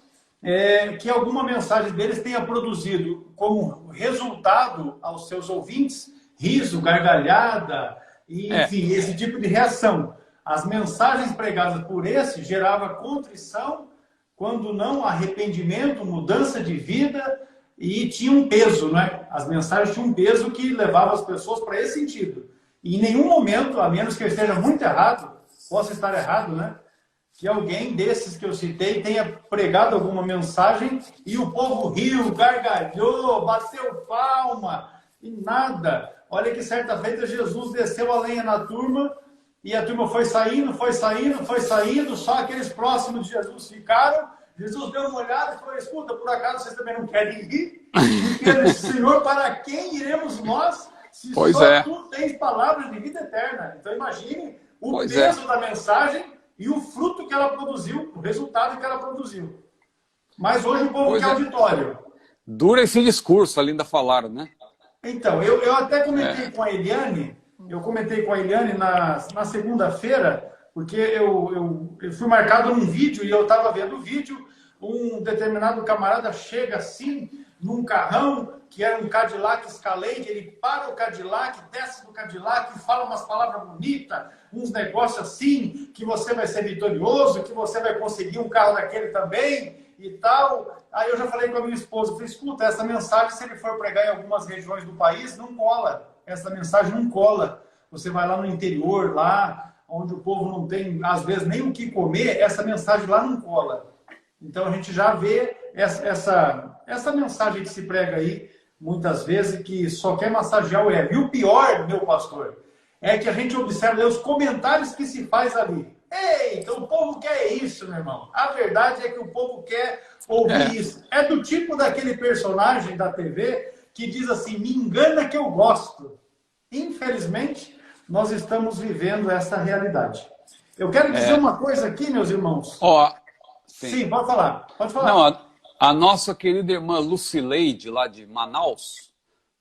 que alguma mensagem deles tenha produzido como resultado aos seus ouvintes riso, gargalhada, e, enfim, esse tipo de reação. As mensagens pregadas por esse gerava contrição, quando não arrependimento, mudança de vida, e tinha um peso, né? As mensagens tinham um peso que levava as pessoas para esse sentido. E em nenhum momento, a menos que eu esteja muito errado, posso estar errado, né? Que alguém desses que eu citei tenha pregado alguma mensagem e o povo riu, gargalhou, bateu palma e nada. Olha que certa feita Jesus desceu a lenha na turma e a turma foi saindo, só aqueles próximos de Jesus ficaram. Jesus deu uma olhada e falou, escuta, por acaso vocês também não querem rir? Porque ele disse, Senhor, para quem iremos nós se só tu tens palavras de vida eterna? Então imagine o peso da mensagem e o fruto que ela produziu, o resultado que ela produziu. Mas hoje o povo quer auditório. Dura esse discurso, ainda falaram, né? Então, eu até comentei com a Eliane, na segunda-feira, porque eu fui marcado num vídeo e eu estava vendo o vídeo, um determinado camarada chega assim, num carrão, que era um Cadillac Escalade, ele para o Cadillac, desce do Cadillac e fala umas palavras bonitas, uns negócios assim, que você vai ser vitorioso, que você vai conseguir um carro daquele também e tal. Aí eu já falei com a minha esposa, falei, escuta, essa mensagem, se ele for pregar em algumas regiões do país, não cola. Essa mensagem não cola. Você vai lá no interior, lá onde o povo não tem, às vezes, nem o que comer, essa mensagem lá não cola. Então a gente já vê essa mensagem que se prega aí, muitas vezes, que só quer massagear o ego. E o pior, meu pastor, é que a gente observa os comentários que se faz ali. Ei, então o povo quer isso, meu irmão. A verdade é que o povo quer ouvir isso. É do tipo daquele personagem da TV que diz assim, me engana que eu gosto. Infelizmente, nós estamos vivendo essa realidade. Eu quero dizer uma coisa aqui, meus irmãos. Sim, pode falar. Pode falar. Não, a nossa querida irmã Lucileide, lá de Manaus,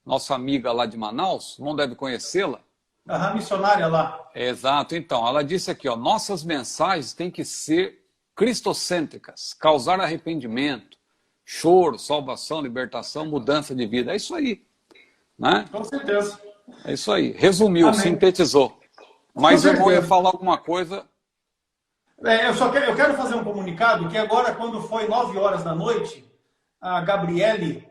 nossa amiga lá de Manaus, não deve conhecê-la. A missionária lá. Exato. Então, ela disse aqui, nossas mensagens têm que ser cristocêntricas, causar arrependimento, choro, salvação, libertação, mudança de vida. É isso aí. Né? Com certeza. É isso aí. Resumiu, Amém. Sintetizou. Mas eu vou falar alguma coisa. Eu quero fazer um comunicado que agora, quando foi 9 horas da noite, a Gabriele,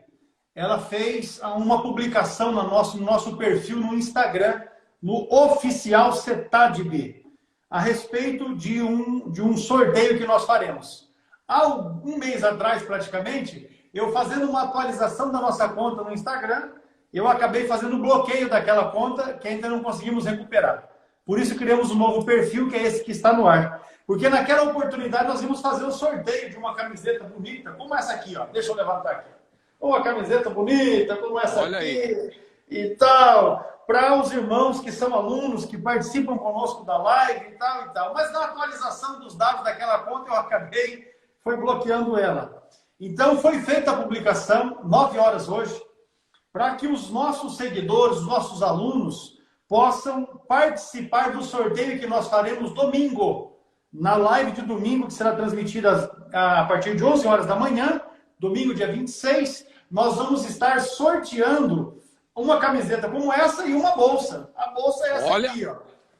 ela fez uma publicação no nosso perfil no Instagram, no oficial CETADB, a respeito de um sorteio que nós faremos. Há um mês atrás, praticamente, eu fazendo uma atualização da nossa conta no Instagram, eu acabei fazendo o bloqueio daquela conta que ainda não conseguimos recuperar. Por isso criamos um novo perfil, que é esse que está no ar. Porque naquela oportunidade nós íamos fazer o sorteio de uma camiseta bonita, como essa aqui, ó. Deixa eu levantar aqui. Uma camiseta bonita, como essa Olha aqui, aí. E tal, para os irmãos que são alunos, que participam conosco da live e tal e tal. Mas na atualização dos dados daquela conta, eu foi bloqueando ela. Então foi feita a publicação, 9 horas hoje, para que os nossos seguidores, os nossos alunos, possam participar do sorteio que nós faremos domingo. Na live de domingo, que será transmitida a partir de 11 horas da manhã, domingo, dia 26, nós vamos estar sorteando uma camiseta como essa e uma bolsa. A bolsa é essa aqui, ó.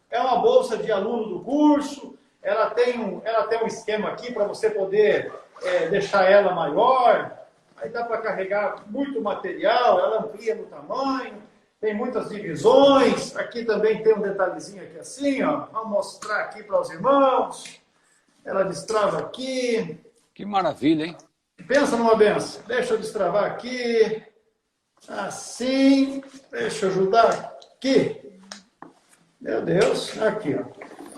É uma bolsa de aluno do curso, ela tem um esquema aqui para você poder deixar ela maior, aí dá para carregar muito material, ela amplia no tamanho, tem muitas divisões, aqui também tem um detalhezinho aqui assim, ó. Vou mostrar aqui para os irmãos. Ela destrava aqui. Que maravilha, hein? Pensa numa benção. Deixa eu destravar aqui. Assim. Deixa eu ajudar aqui. Meu Deus, aqui, ó.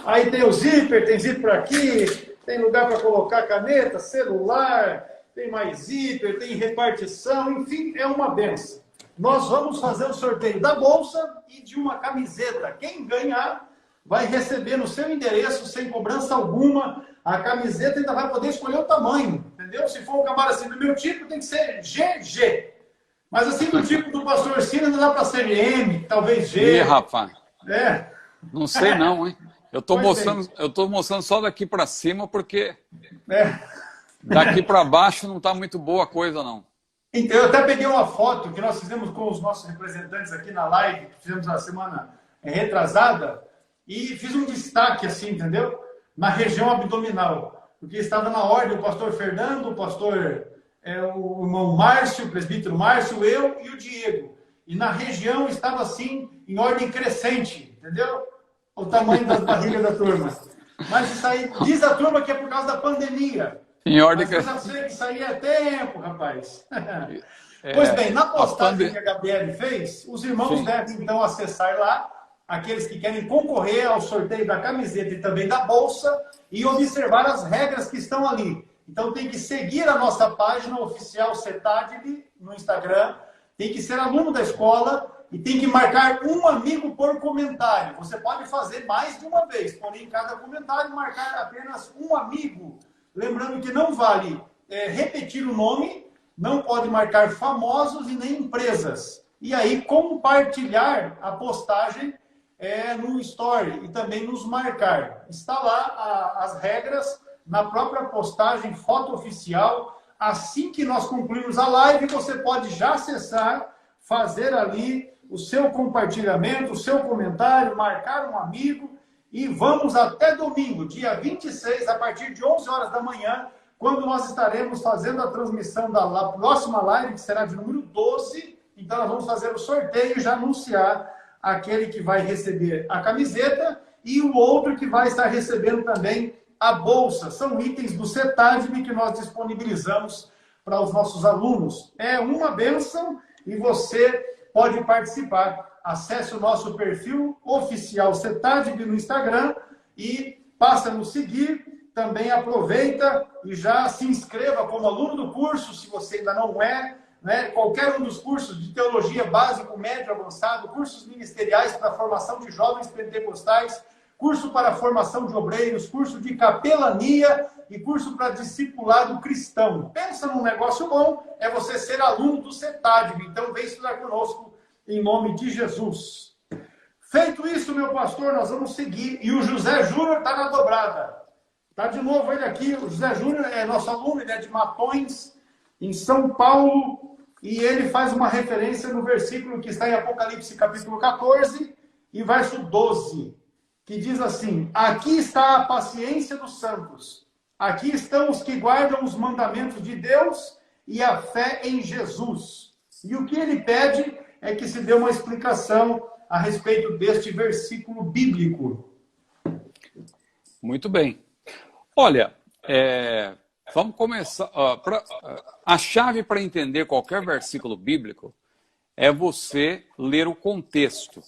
Aí tem o zíper, tem zíper aqui, tem lugar para colocar caneta, celular, tem mais zíper, tem repartição, enfim, é uma benção. Nós vamos fazer o sorteio da bolsa e de uma camiseta. Quem ganhar vai receber no seu endereço, sem cobrança alguma. A camiseta ainda vai poder escolher o tamanho, entendeu? Se for um camarada assim do meu tipo, tem que ser GG. Mas assim, do tipo do pastor Ciro, ainda dá para ser M, talvez G. Ih, rapaz. É. Não sei não, hein? Eu tô mostrando só daqui para cima, porque daqui para baixo não tá muito boa a coisa, não. Então, eu até peguei uma foto que nós fizemos com os nossos representantes aqui na live, que fizemos na semana retrasada, e fiz um destaque assim, entendeu? Na região abdominal, porque estava na ordem o pastor Fernando, o pastor, o irmão Márcio, o presbítero Márcio, eu e o Diego. E na região estava assim, em ordem crescente, entendeu? O tamanho das barrigas da turma. Mas isso aí, diz a turma que é por causa da pandemia. Em ordem Mas eu já sei que isso aí é tempo, rapaz. Pois bem, na postagem que a Gabriele fez, os irmãos devem então acessar lá, aqueles que querem concorrer ao sorteio da camiseta e também da bolsa, e observar as regras que estão ali. Então tem que seguir a nossa página oficial CETADB no Instagram, tem que ser aluno da escola e tem que marcar um amigo por comentário. Você pode fazer mais de uma vez, porém em cada comentário marcar apenas um amigo. Lembrando que não vale repetir o nome, não pode marcar famosos e nem empresas. E aí compartilhar a postagem no story e também nos marcar. Está lá as regras na própria postagem, foto oficial. Assim que nós concluirmos a live, você pode já acessar, fazer ali o seu compartilhamento, o seu comentário, marcar um amigo. E vamos até domingo, dia 26, a partir de 11 horas da manhã, quando nós estaremos fazendo a transmissão da próxima live, que será de número 12. Então, nós vamos fazer o sorteio e já anunciar aquele que vai receber a camiseta e o outro que vai estar recebendo também a bolsa. São itens do CETADB que nós disponibilizamos para os nossos alunos. É uma bênção e você pode participar. Acesse o nosso perfil oficial CETADB no Instagram e passa a nos seguir. Também aproveita e já se inscreva como aluno do curso, se você ainda não é, né? Qualquer um dos cursos de teologia básico, médio, avançado, cursos ministeriais para a formação de jovens pentecostais, curso para a formação de obreiros, curso de capelania e curso para discipulado cristão. Pensa num negócio bom, é você ser aluno do CETADB. Então vem estudar conosco em nome de Jesus. Feito isso, meu pastor, nós vamos seguir. E o José Júnior está na dobrada. Está de novo ele aqui. O José Júnior é nosso aluno, ele é de Matões, em São Paulo. E ele faz uma referência no versículo que está em Apocalipse, capítulo 14, e verso 12, que diz assim: aqui está a paciência dos santos. Aqui estão os que guardam os mandamentos de Deus e a fé em Jesus. E o que ele pede é que se dê uma explicação a respeito deste versículo bíblico. Muito bem. Olha, vamos começar. A chave para entender qualquer versículo bíblico é você ler o contexto.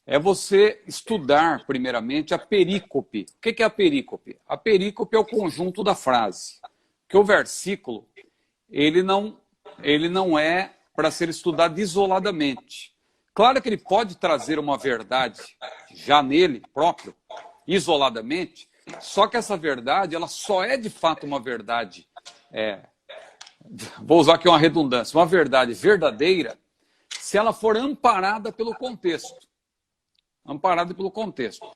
É você estudar, primeiramente, a perícope. O que é a perícope? A perícope é o conjunto da frase. Porque o versículo, ele não é para ser estudado isoladamente. Claro que ele pode trazer uma verdade já nele próprio, isoladamente, só que essa verdade, ela só é de fato uma verdade, vou usar aqui uma redundância, uma verdade verdadeira, se ela for amparada pelo contexto. Amparada pelo contexto.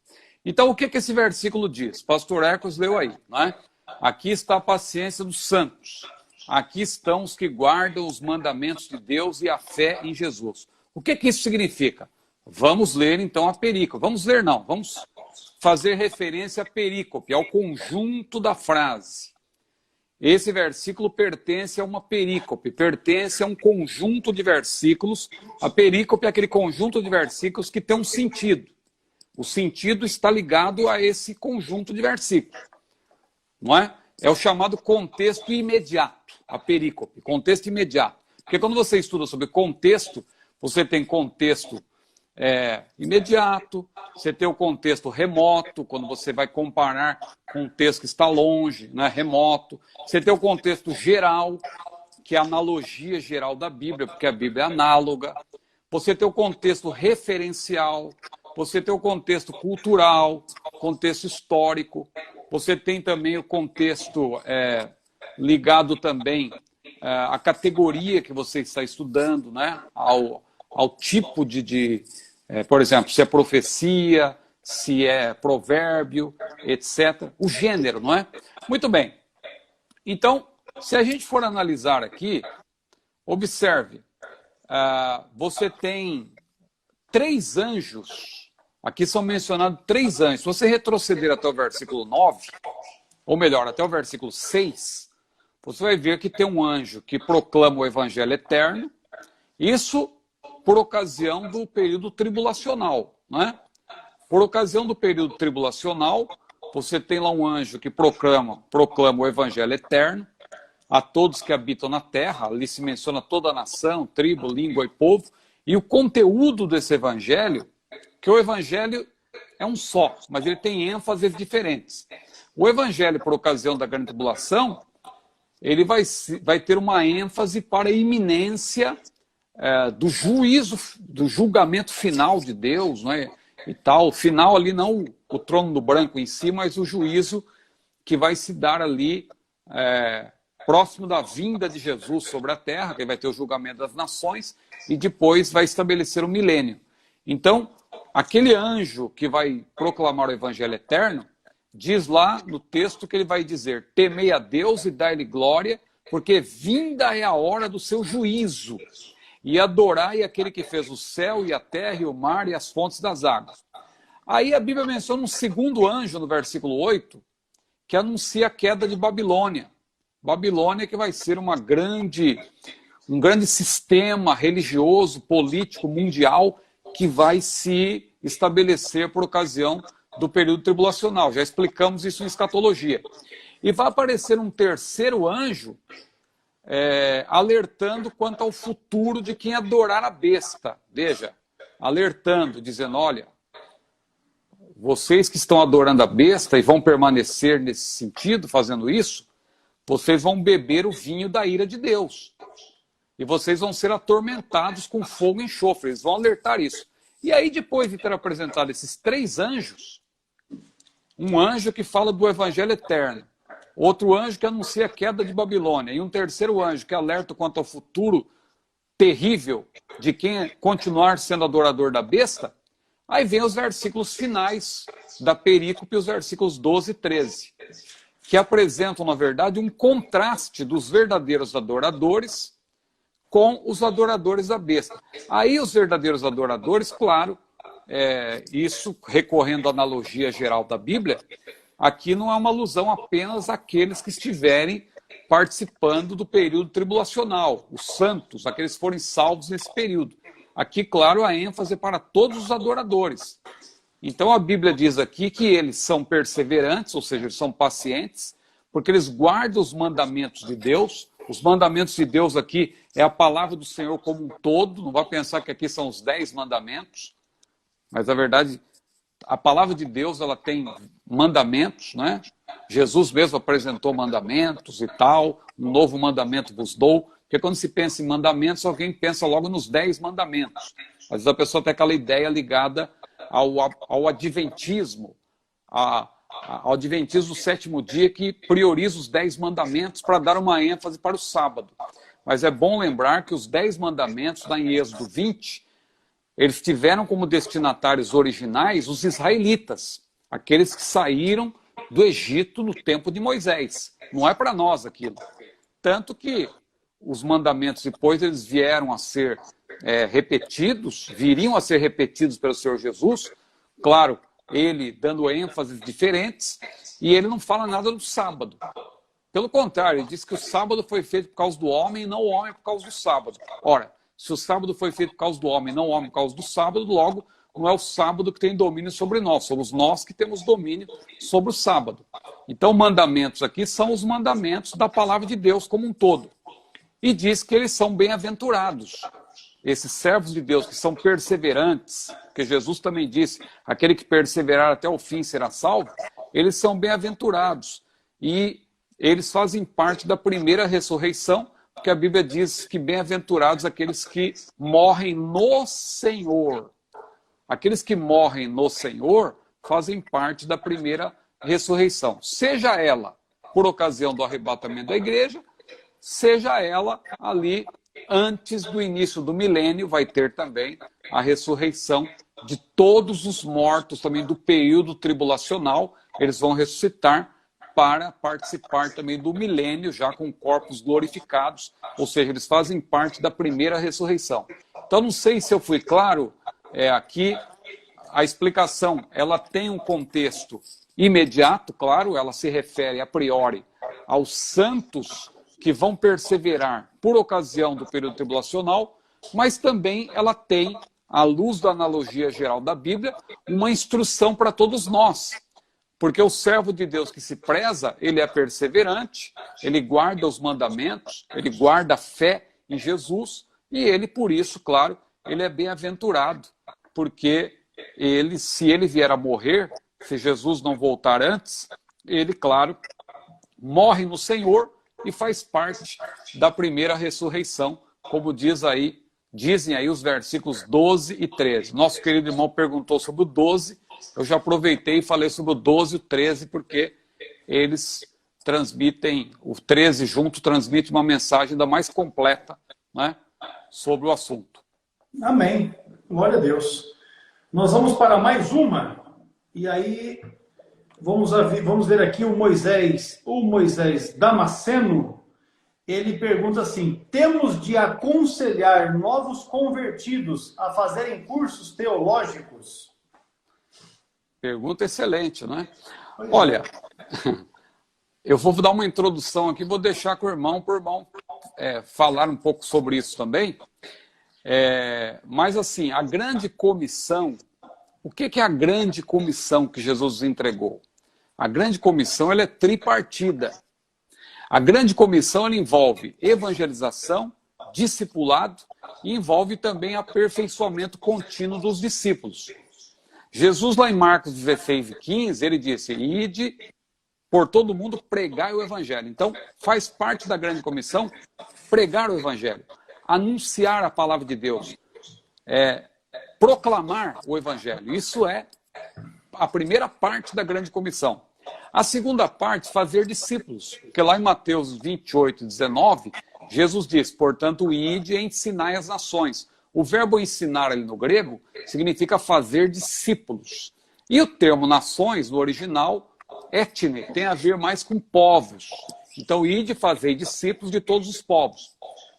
Então, o que esse versículo diz? Pastor Ecos leu aí, não é? Aqui está a paciência dos santos. Aqui estão os que guardam os mandamentos de Deus e a fé em Jesus. O que isso significa? Vamos ler, então, a perícope. Vamos ler, não. Vamos fazer referência à perícope, ao conjunto da frase. Esse versículo pertence a uma perícope, pertence a um conjunto de versículos. A perícope é aquele conjunto de versículos que tem um sentido. O sentido está ligado a esse conjunto de versículos. Não é? É o chamado contexto imediato, a perícope, contexto imediato. Porque quando você estuda sobre contexto, você tem contexto imediato, você tem o contexto remoto, quando você vai comparar com um texto que está longe, né, remoto. Você tem o contexto geral, que é a analogia geral da Bíblia, porque a Bíblia é análoga. Você tem o contexto referencial, você tem o contexto cultural, contexto histórico. Você tem também o contexto ligado também à categoria que você está estudando, né? Ao tipo por exemplo, se é profecia, se é provérbio, etc. O gênero, não é? Muito bem. Então, se a gente for analisar aqui, Observe, você tem 3 anjos, aqui são mencionados 3 anjos. Se você retroceder até o versículo 9, ou melhor, até o versículo 6, você vai ver que tem um anjo que proclama o evangelho eterno, isso por ocasião do período tribulacional, né? Por ocasião do período tribulacional, você tem lá um anjo que proclama o evangelho eterno a todos que habitam na terra. Ali se menciona toda a nação, tribo, língua e povo. E o conteúdo desse evangelho, que o evangelho é um só, mas ele tem ênfases diferentes. O evangelho, por ocasião da grande tribulação, ele vai ter uma ênfase para a iminência do juízo, do julgamento final de Deus, né? E tal. Final ali, não o trono do branco em si, mas o juízo que vai se dar ali próximo da vinda de Jesus sobre a terra, que vai ter o julgamento das nações, e depois vai estabelecer o milênio. Então, aquele anjo que vai proclamar o evangelho eterno, diz lá no texto que ele vai dizer: temei a Deus e dai-lhe glória, porque vinda é a hora do seu juízo, e adorai aquele que fez o céu e a terra e o mar e as fontes das águas. Aí a Bíblia menciona um segundo anjo no versículo 8, que anuncia a queda de Babilônia. Babilônia que vai ser um grande sistema religioso, político, mundial, que vai se estabelecer por ocasião do período tribulacional. Já explicamos isso em escatologia. E vai aparecer um terceiro anjo alertando quanto ao futuro de quem adorar a besta. Veja, alertando, dizendo: olha, vocês que estão adorando a besta e vão permanecer nesse sentido, fazendo isso, vocês vão beber o vinho da ira de Deus. E vocês vão ser atormentados com fogo e enxofre. Eles vão alertar isso. E aí, depois de ter apresentado esses 3 anjos, um anjo que fala do evangelho eterno, outro anjo que anuncia a queda de Babilônia, e um terceiro anjo que alerta quanto ao futuro terrível de quem continuar sendo adorador da besta, aí vem os versículos finais da perícope, os versículos 12 e 13, que apresentam, na verdade, um contraste dos verdadeiros adoradores com os adoradores da besta. Aí os verdadeiros adoradores, claro, isso recorrendo à analogia geral da Bíblia, aqui não é uma alusão apenas àqueles que estiverem participando do período tribulacional, os santos, aqueles que forem salvos nesse período. Aqui, claro, a ênfase é para todos os adoradores. Então a Bíblia diz aqui que eles são perseverantes, ou seja, eles são pacientes, porque eles guardam os mandamentos de Deus. Os mandamentos de Deus aqui é a palavra do Senhor como um todo. Não vai pensar que aqui são os 10 mandamentos, mas na verdade a palavra de Deus, ela tem mandamentos, né? Jesus mesmo apresentou mandamentos e tal. Um novo mandamento vos dou. Porque quando se pensa em mandamentos, alguém pensa logo nos 10 mandamentos. Às vezes a pessoa tem aquela ideia ligada ao adventismo, ao adventismo do 7º dia, que prioriza os 10 mandamentos para dar uma ênfase para o sábado. Mas é bom lembrar que os 10 mandamentos, lá em Êxodo 20, eles tiveram como destinatários originais os israelitas, aqueles que saíram do Egito no tempo de Moisés. Não é para nós aquilo. Tanto que os mandamentos depois eles vieram a ser viriam a ser repetidos pelo Senhor Jesus, claro, ele dando ênfases diferentes, e ele não fala nada do sábado. Pelo contrário, ele diz que o sábado foi feito por causa do homem e não o homem por causa do sábado. Ora, se o sábado foi feito por causa do homem e não o homem por causa do sábado, logo não é o sábado que tem domínio sobre nós, somos nós que temos domínio sobre o sábado. Então, mandamentos aqui são os mandamentos da palavra de Deus como um todo. E diz que eles são bem-aventurados. Esses servos de Deus que são perseverantes, que Jesus também disse, aquele que perseverar até o fim será salvo, eles são bem-aventurados. E eles fazem parte da primeira ressurreição, porque a Bíblia diz que bem-aventurados aqueles que morrem no Senhor. Aqueles que morrem no Senhor fazem parte da primeira ressurreição. Seja ela por ocasião do arrebatamento da igreja, seja ela ali antes do início do milênio, vai ter também a ressurreição de todos os mortos também do período tribulacional. Eles vão ressuscitar para participar também do milênio, já com corpos glorificados, ou seja, eles fazem parte da primeira ressurreição. Então, não sei se eu fui claro aqui. A explicação, ela tem um contexto imediato, claro, ela se refere a priori aos santos que vão perseverar por ocasião do período tribulacional, mas também ela tem, à luz da analogia geral da Bíblia, uma instrução para todos nós. Porque o servo de Deus que se preza, ele é perseverante, ele guarda os mandamentos, ele guarda a fé em Jesus, e ele, por isso, claro, ele é bem-aventurado, porque ele, se ele vier a morrer, se Jesus não voltar antes, ele, claro, morre no Senhor e faz parte da primeira ressurreição, como dizem aí os versículos 12 e 13. Nosso querido irmão perguntou sobre o 12, eu já aproveitei e falei sobre o 12 e o 13, porque eles transmitem, o 13 junto transmite uma mensagem ainda mais completa, né, sobre o assunto. Amém. Glória a Deus. Nós vamos para mais uma, e aí vamos ver aqui o Moisés Damasceno. Ele pergunta assim: temos de aconselhar novos convertidos a fazerem cursos teológicos? Pergunta excelente, não é? Olha, eu vou dar uma introdução aqui, vou deixar com o irmão, para o irmão falar um pouco sobre isso também. Mas assim, a grande comissão, o que é a grande comissão que Jesus nos entregou? A grande comissão, ela é tripartida. A grande comissão, ela envolve evangelização, discipulado e envolve também aperfeiçoamento contínuo dos discípulos. Jesus, lá em Marcos 16 e 15, ele disse: ide por todo mundo, pregai o evangelho. Então, faz parte da grande comissão pregar o evangelho, anunciar a palavra de Deus, proclamar o evangelho. Isso é a primeira parte da grande comissão. A segunda parte, fazer discípulos, porque lá em Mateus 28, 19, Jesus diz: portanto, ide e ensinai as nações. O verbo ensinar ali no grego significa fazer discípulos. E o termo nações, no original, etne, tem a ver mais com povos. Então, ide fazer discípulos de todos os povos.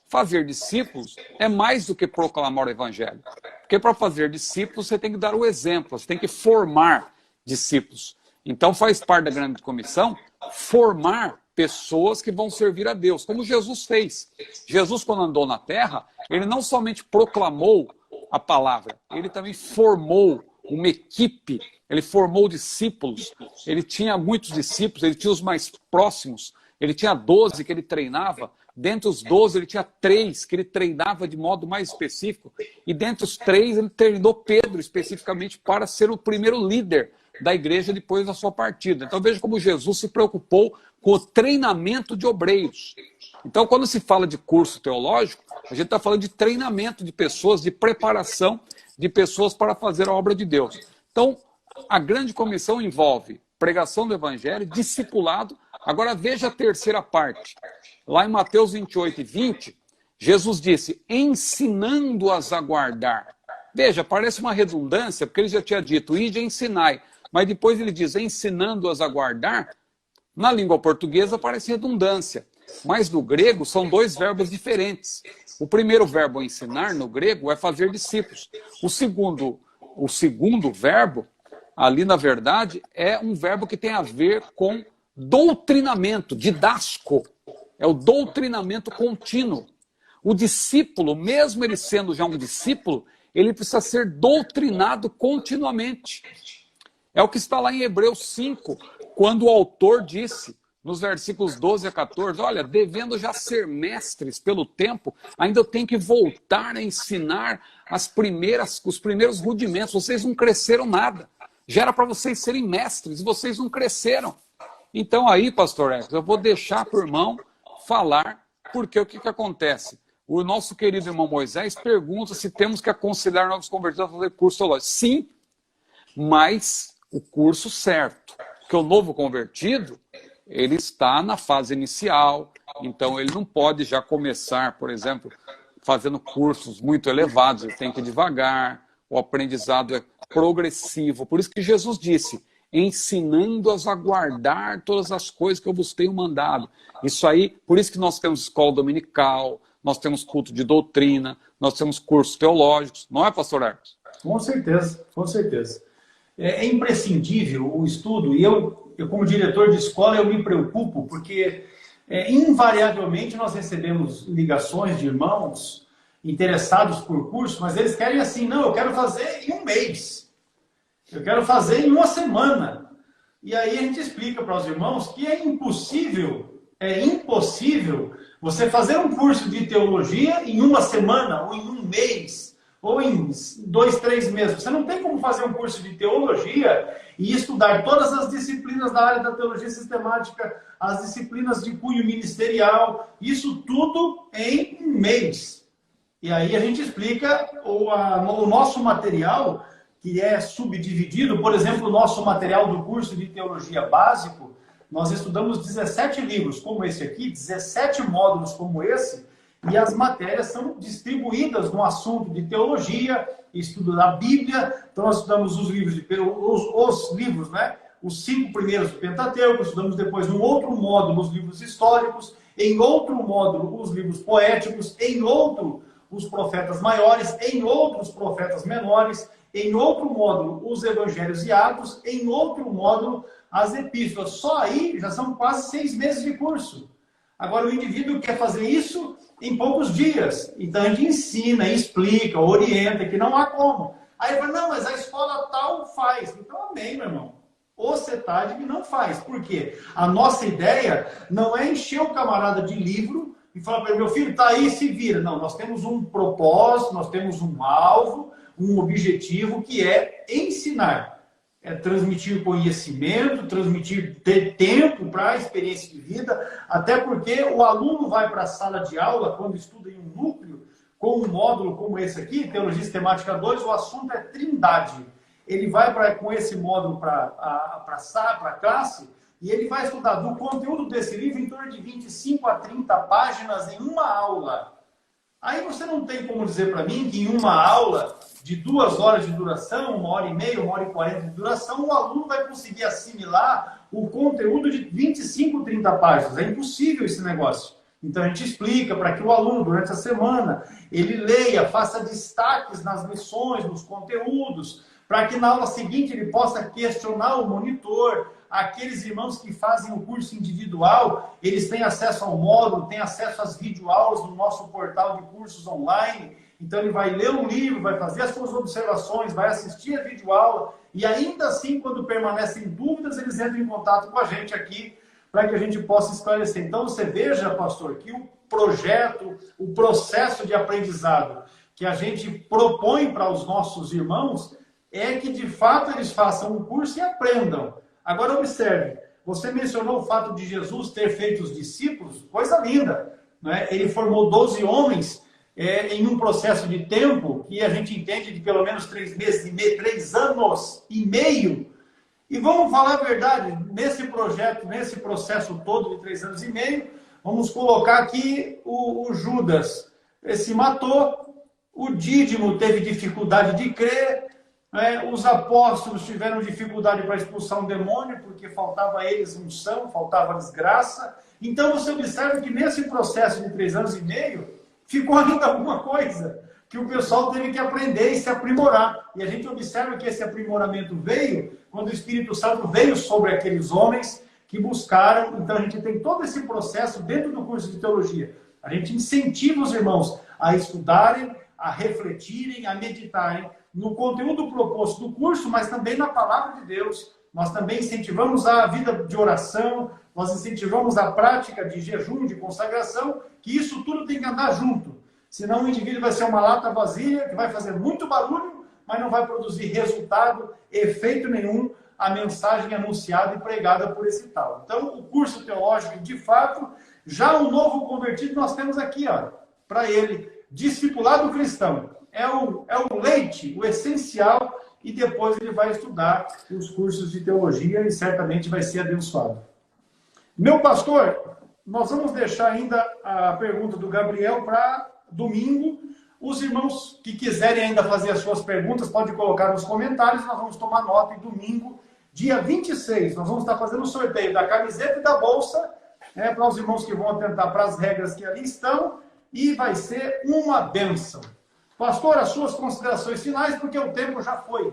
Fazer discípulos é mais do que proclamar o evangelho. Porque para fazer discípulos, você tem que dar o exemplo, você tem que formar discípulos. Então, faz parte da grande comissão formar pessoas que vão servir a Deus, como Jesus fez. Jesus, quando andou na terra, ele não somente proclamou a palavra, ele também formou uma equipe, ele formou discípulos, ele tinha muitos discípulos, ele tinha os mais próximos, ele tinha 12 que ele treinava, dentre os 12 ele tinha 3 que ele treinava de modo mais específico, e dentre os 3 ele treinou Pedro especificamente para ser o primeiro líder da igreja depois da sua partida. Então veja como Jesus se preocupou com o treinamento de obreiros. Então quando se fala de curso teológico, a gente está falando de treinamento de pessoas, de preparação de pessoas para fazer a obra de Deus. Então a grande comissão envolve pregação do evangelho, discipulado. Agora veja a terceira parte. Lá em Mateus 28 e 20, Jesus disse: ensinando-as a guardar. Veja, parece uma redundância, porque ele já tinha dito: ide e ensinai. Mas depois ele diz: ensinando-as a guardar. Na língua portuguesa parece redundância, mas no grego são 2 verbos diferentes. O primeiro verbo, ensinar, no grego, é fazer discípulos. O segundo verbo, ali na verdade, é um verbo que tem a ver com doutrinamento, didasco. É o doutrinamento contínuo. O discípulo, mesmo ele sendo já um discípulo, ele precisa ser doutrinado continuamente. É o que está lá em Hebreus 5, quando o autor disse, nos versículos 12 a 14, olha, devendo já ser mestres pelo tempo, ainda eu tenho que voltar a ensinar os primeiros rudimentos. Vocês não cresceram nada. Já era para vocês serem mestres e vocês não cresceram. Então aí, pastor Eco, eu vou deixar para o irmão falar, porque o que acontece? O nosso querido irmão Moisés pergunta se temos que aconselhar novos convertidos a fazer curso teológico. Sim, mas o curso certo. Porque o novo convertido, ele está na fase inicial, então ele não pode já começar, por exemplo, fazendo cursos muito elevados, ele tem que ir devagar, o aprendizado é progressivo. Por isso que Jesus disse: ensinando-as a guardar todas as coisas que eu vos tenho mandado. Isso aí, por isso que nós temos escola dominical, nós temos culto de doutrina, nós temos cursos teológicos, não é, pastor Hermes? Com certeza, com certeza. É imprescindível o estudo, e eu como diretor de escola, eu me preocupo, porque invariavelmente nós recebemos ligações de irmãos interessados por curso, mas eles querem assim, não, eu quero fazer em um mês, eu quero fazer em uma semana. E aí a gente explica para os irmãos que é impossível você fazer um curso de teologia em uma semana, ou em um mês, ou em 2, 3 meses. Você não tem como fazer um curso de teologia e estudar todas as disciplinas da área da teologia sistemática, as disciplinas de cunho ministerial, isso tudo em um mês. E aí a gente explica o nosso material, que é subdividido, por exemplo, o nosso material do curso de teologia básico, nós estudamos 17 livros como esse aqui, 17 módulos como esse, e as matérias são distribuídas no assunto de teologia, estudo da Bíblia. Então nós estudamos os livros, né? Os 5 primeiros do Pentateuco, estudamos depois num outro módulo os livros históricos, em outro módulo os livros poéticos, em outro os profetas maiores, em outros profetas menores, em outro módulo os evangelhos e atos, em outro módulo as epístolas. Só aí já são quase 6 meses de curso. Agora o indivíduo quer fazer isso em poucos dias. Então a gente ensina, explica, orienta, que não há como. Aí fala, não, mas a escola tal faz. Então amém, meu irmão. Ou CETAD que não faz. Por quê? A nossa ideia não é encher o camarada de livro e falar para ele, meu filho, tá aí, se vira. Não, nós temos um propósito, nós temos um alvo, um objetivo que é ensinar. É transmitir conhecimento, ter tempo para a experiência de vida, até porque o aluno vai para a sala de aula, quando estuda em um núcleo, com um módulo como esse aqui, Teologia Sistemática 2, o assunto é Trindade. Ele vai com esse módulo para a classe, e ele vai estudar do conteúdo desse livro em torno de 25 a 30 páginas em uma aula. Aí você não tem como dizer para mim que em uma aula de 2 horas de duração, 1h30, 1h40 de duração, o aluno vai conseguir assimilar o conteúdo de 25, 30 páginas. É impossível esse negócio. Então a gente explica para que o aluno, durante a semana, ele leia, faça destaques nas lições, nos conteúdos, para que na aula seguinte ele possa questionar o monitor. Aqueles irmãos que fazem o curso individual, eles têm acesso ao módulo, têm acesso às videoaulas no nosso portal de cursos online. Então ele vai ler um livro, vai fazer as suas observações, vai assistir a videoaula, e ainda assim, quando permanecem dúvidas, eles entram em contato com a gente aqui, para que a gente possa esclarecer. Então você veja, pastor, que o projeto, o processo de aprendizado que a gente propõe para os nossos irmãos é que, de fato, eles façam um curso e aprendam. Agora, observe, você mencionou o fato de Jesus ter feito os discípulos, coisa linda, né? Ele formou 12 homens em um processo de tempo que a gente entende de pelo menos 3 meses e meio, 3 anos e meio. E vamos falar a verdade, nesse projeto, nesse processo todo de 3 anos e meio, vamos colocar aqui o Judas se matou, o Dídimo teve dificuldade de crer, os apóstolos tiveram dificuldade para expulsar um demônio, porque faltava a eles unção, faltava desgraça. Então você observa que nesse processo de 3 anos e meio, ficou ainda alguma coisa que o pessoal teve que aprender e se aprimorar. E a gente observa que esse aprimoramento veio quando o Espírito Santo veio sobre aqueles homens que buscaram. Então a gente tem todo esse processo dentro do curso de teologia. A gente incentiva os irmãos a estudarem, a refletirem, a meditarem no conteúdo proposto do curso, mas também na palavra de Deus. Nós também incentivamos a vida de oração, nós incentivamos a prática de jejum, de consagração, que isso tudo tem que andar junto. Senão o indivíduo vai ser uma lata vazia, que vai fazer muito barulho, mas não vai produzir resultado, efeito nenhum, a mensagem anunciada e pregada por esse tal. Então, o curso teológico, de fato, já o novo convertido nós temos aqui, para ele, discipulado cristão. É o leite, o essencial, e depois ele vai estudar os cursos de teologia e certamente vai ser abençoado. Meu pastor, nós vamos deixar ainda a pergunta do Gabriel para domingo. Os irmãos que quiserem ainda fazer as suas perguntas, podem colocar nos comentários, nós vamos tomar nota e domingo Dia 26, nós vamos estar fazendo o sorteio da camiseta e da bolsa, para os irmãos que vão atentar para as regras que ali estão, e vai ser uma bênção. Pastor, as suas considerações finais, porque o tempo já foi.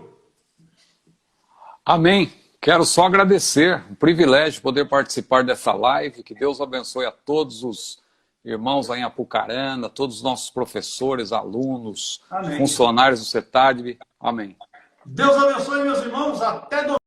Amém. Quero só agradecer, um privilégio poder participar dessa live, que Deus abençoe a todos os irmãos aí em Apucarana, todos os nossos professores, alunos, Amém. funcionários do CETADB. Amém. Deus abençoe, meus irmãos, até domingo.